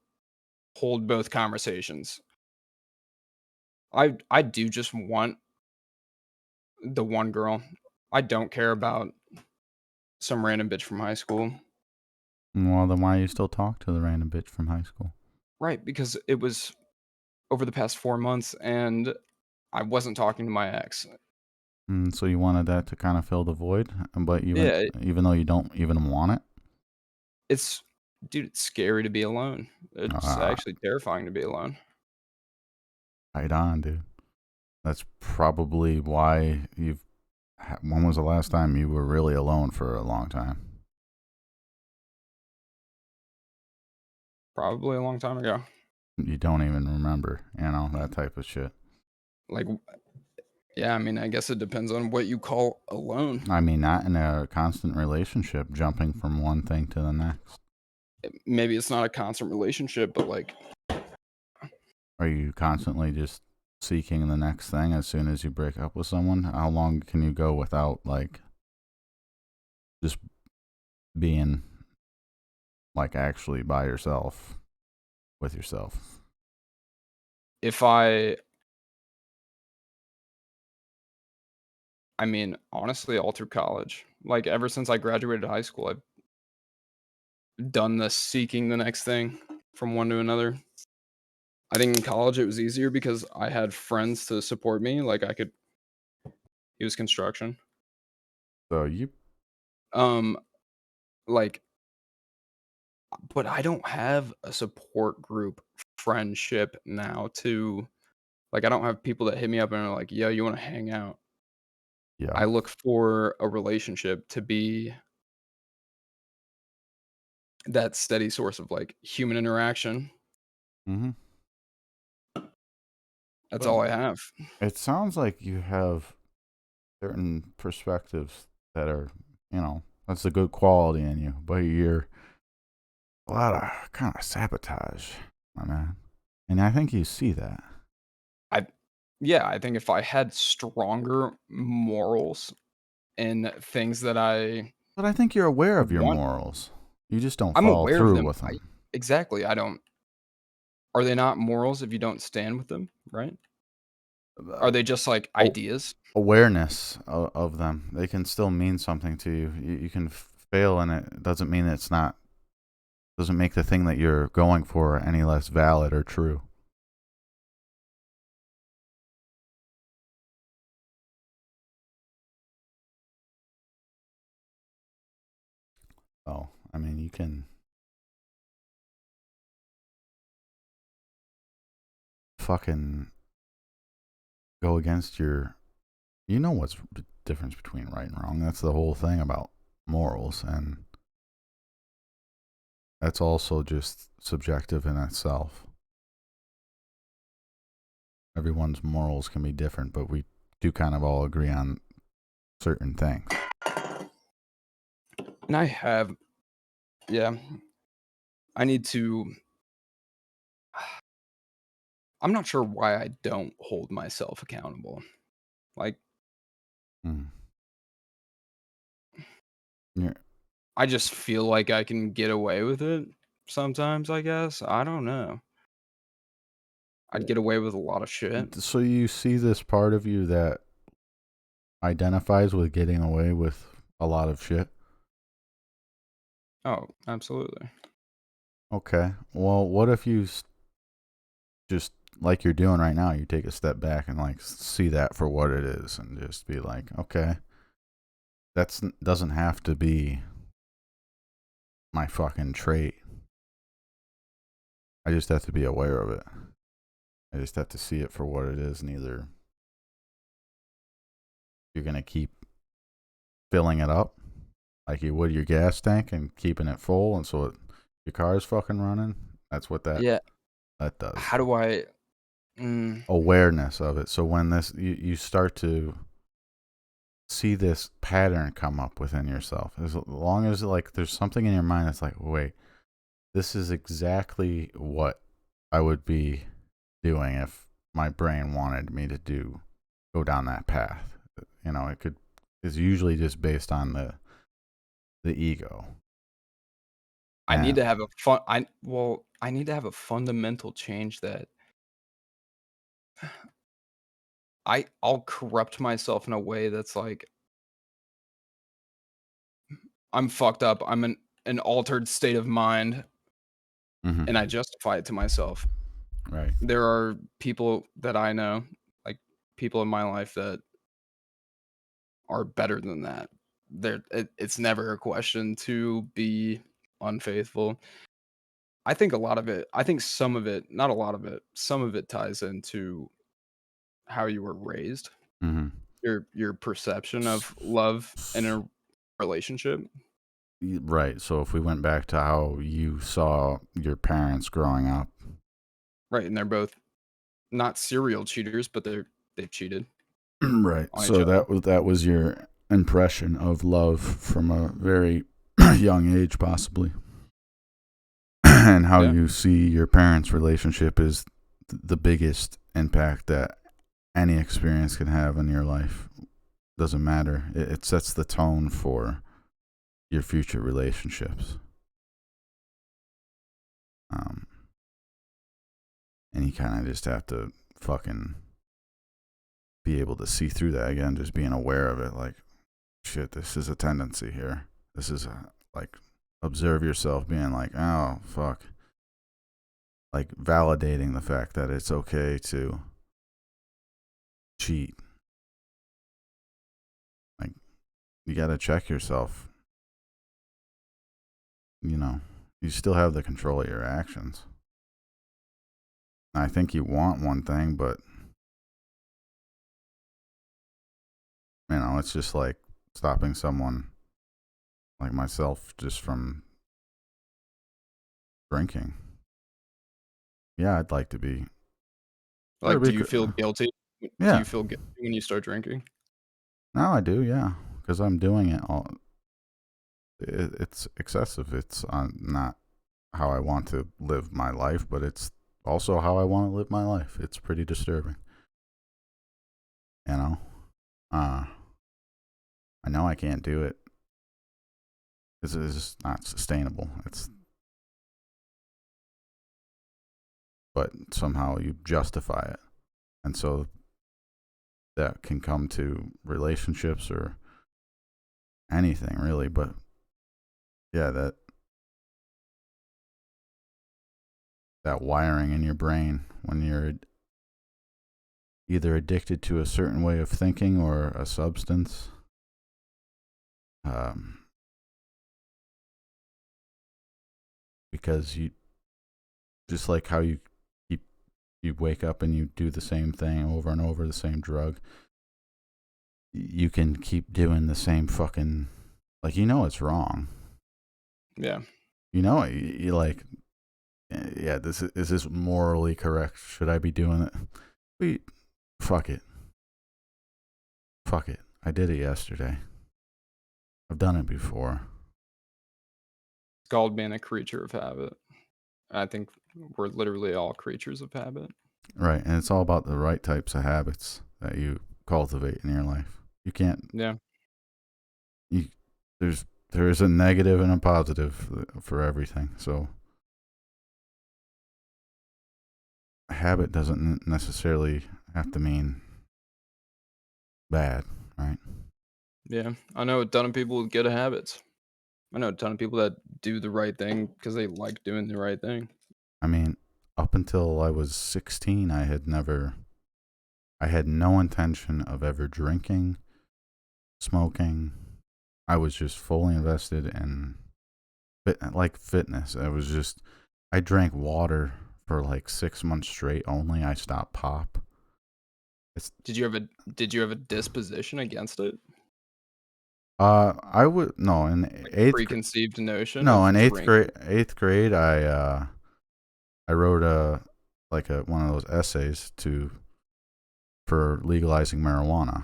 hold both conversations. I do just want the one girl. I don't care about some random bitch from high school. Well, then why you still talk to the random bitch from high school? Right, because it was over the past 4 months and I wasn't talking to my ex. So you wanted that to kind of fill the void, but Yeah, even though you don't even want it. it's dude, it's scary to be alone. It's Uh, actually terrifying to be alone. right on, dude. That's probably why you've. When was the last time you were really alone for a long time? Probably a long time ago. You don't even remember, that type of shit. Like, yeah, I mean, I guess it depends on what you call alone. I mean, not in a constant relationship, jumping from one thing to the next. Maybe it's not a constant relationship, but like, Are you constantly just seeking the next thing as soon as you break up with someone? How long can you go without, like, just being, like, actually by yourself? with yourself? If I mean, honestly, all through college. Like, ever since I graduated high school, I've done the seeking the next thing from one to another. I think in college it was easier because I had friends to support me. Like, I could it was construction. So you Um, like, but I don't have a support group friendship now to like, I don't have people that hit me up and are like, "Yo, you wanna hang out?" yeah. I look for a relationship to be that steady source of, like, human interaction. Mhm. That's all Well, I have. it sounds like you have certain perspectives that are, that's a good quality in you, but you're a lot of kind of sabotage, my man. And I think you see that. I Yeah, I think if I had stronger morals and things that I But I think you're aware of your want morals. You just don't I'm follow aware of through them. with them. Exactly, I don't are they not morals if you don't stand with them, right? Are Uh, they just, like, oh, ideas? awareness of them, they can still mean something to you. You can fail, and it doesn't mean it's not, doesn't make the thing that you're going for any less valid or true. Oh, I mean, you can fucking go against your, what's the difference between right and wrong. That's the whole thing about morals, and that's also just subjective in itself. Everyone's morals can be different, but we do kind of all agree on certain things. And I have yeah, I need to I'm not sure why I don't hold myself accountable. Like, Mm. Yeah. I just feel like I can get away with it sometimes, I guess. I don't know. I'd get away with a lot of shit. So you see this part of you that identifies with getting away with a lot of shit. Oh, absolutely. Okay. Well, what if you just like you're doing right now, you take a step back and like see that for what it is and just be like, okay, that's doesn't have to be my fucking trait. I just have to be aware of it. I just have to see it for what it is, and either you're going to keep filling it up like you would your gas tank and keeping it full, and so your car's fucking running. That's what Yeah. that does. How do I mm, Awareness of it. So when you start to see this pattern come up within yourself, as long as like there's something in your mind that's like, wait, this is exactly what I would be doing if my brain wanted me to go down that path. It could is usually just based on the ego. I need And to have a fun I need to have a fundamental change that I'll corrupt myself in a way that's like, I'm fucked up, I'm in an altered state of mind, and I mhm, justify it to myself. right. There are people that I know, like, people in my life that are better than that. It's never a question to be unfaithful. I think some of it, not a lot of it, some of it ties into how you were raised, Mhm. your perception S- of love in s- a relationship, right. So if we went back to how you saw your parents growing up, right? And they're both not serial cheaters, but they've cheated right. on each So other. that was your impression of love from a very young age, possibly, and how Yeah. you see your parents' relationship is the biggest impact that any experience can have in your life. Doesn't matter. It sets the tone for your future relationships. Um, And you kind of just have to fucking be able to see through that again, just being aware of it. Like, shit, this is a tendency here. This is like, observe yourself being like, oh, fuck. Like, validating the fact that it's okay to cheat. Like, you got to check yourself. You know, you still have the control of your actions. I think you want one thing, but, it's just like stopping someone like myself just from drinking. Yeah, I'd like to be. Like, do you feel guilty? Do Yeah, you feel guilty when you start drinking? now I do. Yeah, because I'm doing it all. It's excessive. It's not how I want to live my life, but it's also how I want to live my life. It's pretty disturbing. You know, uh, I know I can't do it. This is not sustainable. But somehow you justify it, and so that can come to relationships or anything really. But yeah, that wiring in your brain when you're either addicted to a certain way of thinking or a substance. Um, because you just like how keep you wake up and you do the same thing over and over, the same drug. You can keep doing the same fucking, like, it's wrong. Yeah. You like, yeah, is this morally correct? Should I be doing it? Wait, fuck it. Fuck it. I did it yesterday. I've done it before. It's called being a creature of habit. I think we're literally all creatures of habit. Right. And it's all about the right types of habits that you cultivate in your life. You can't, Yeah. you, there is a negative and a positive for everything. So a habit doesn't necessarily have to mean bad, right? Yeah. I know a ton of people with good habits. I know a ton of people that do the right thing because they like doing the right thing. I mean, up until I was 16, I had no intention of ever drinking, smoking. I was just fully invested in fitness. I drank water for like 6 months straight only. I stopped pop. It's, Did you have a disposition against it? I would, no, in Like eighth, preconceived notion no, of in drinking? eighth grade, I wrote one of those essays for legalizing marijuana,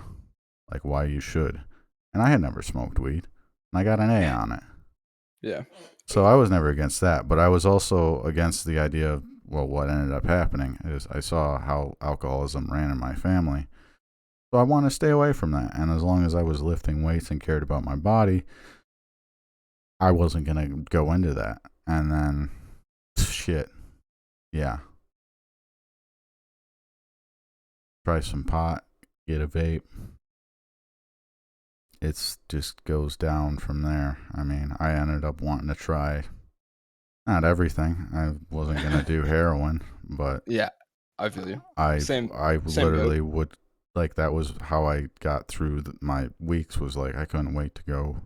like why you should. And I had never smoked weed, and I got an A on it. Yeah. So I was never against that, but I was also against the idea of, well, what ended up happening is I saw how alcoholism ran in my family. So I want to stay away from that. And as long as I was lifting weights and cared about my body, I wasn't going to go into that. And then, shit, yeah, try some pot, get a vape. It's just goes down from there. I mean, I ended up wanting to try not everything. I wasn't going to do heroin, but Yeah. I feel you. I Same I same boat. literally would, like, that was how I got through my weeks, was like I couldn't wait to go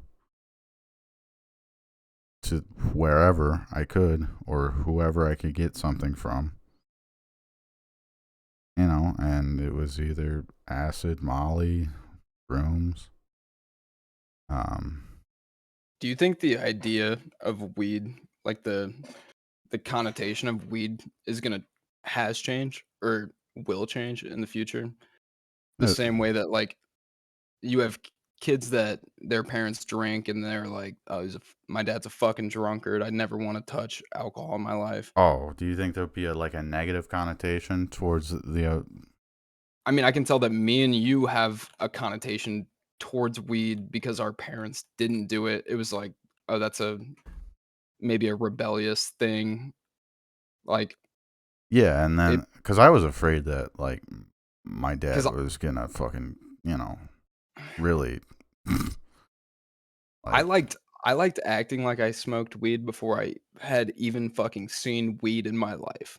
to wherever I could or whoever I could get something from, and it was either acid, Molly, brooms. Um, Do you think the idea of weed, like the connotation of weed has changed or will change in the future? The uh, same way that, like, you have kids that their parents drink and they're like, "Oh, my dad's a fucking drunkard. I never wanna touch alcohol in my life." oh, do you think there'd be like a negative connotation towards the? I mean, I can tell that me and you have a connotation towards weed because our parents didn't do it. It was like, "Oh, that's maybe a rebellious thing." Like, Yeah, and It then because I was afraid that like my dad because was gonna fucking really I like liked I liked acting like I smoked weed before I had even fucking seen weed in my life,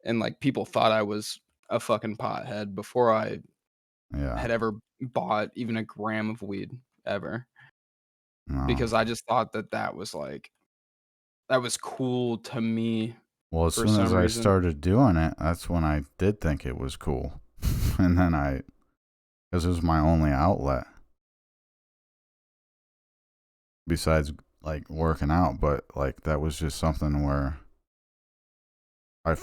and, like, people thought I was a fucking pothead before I yeah had ever bought even a gram of weed ever, no. because I just thought that that was, like that was cool to me Well, as for soon as some I reason. started doing it, that's when I did think it was cool, and then because it was my only outlet besides like working out, but like that was just something where I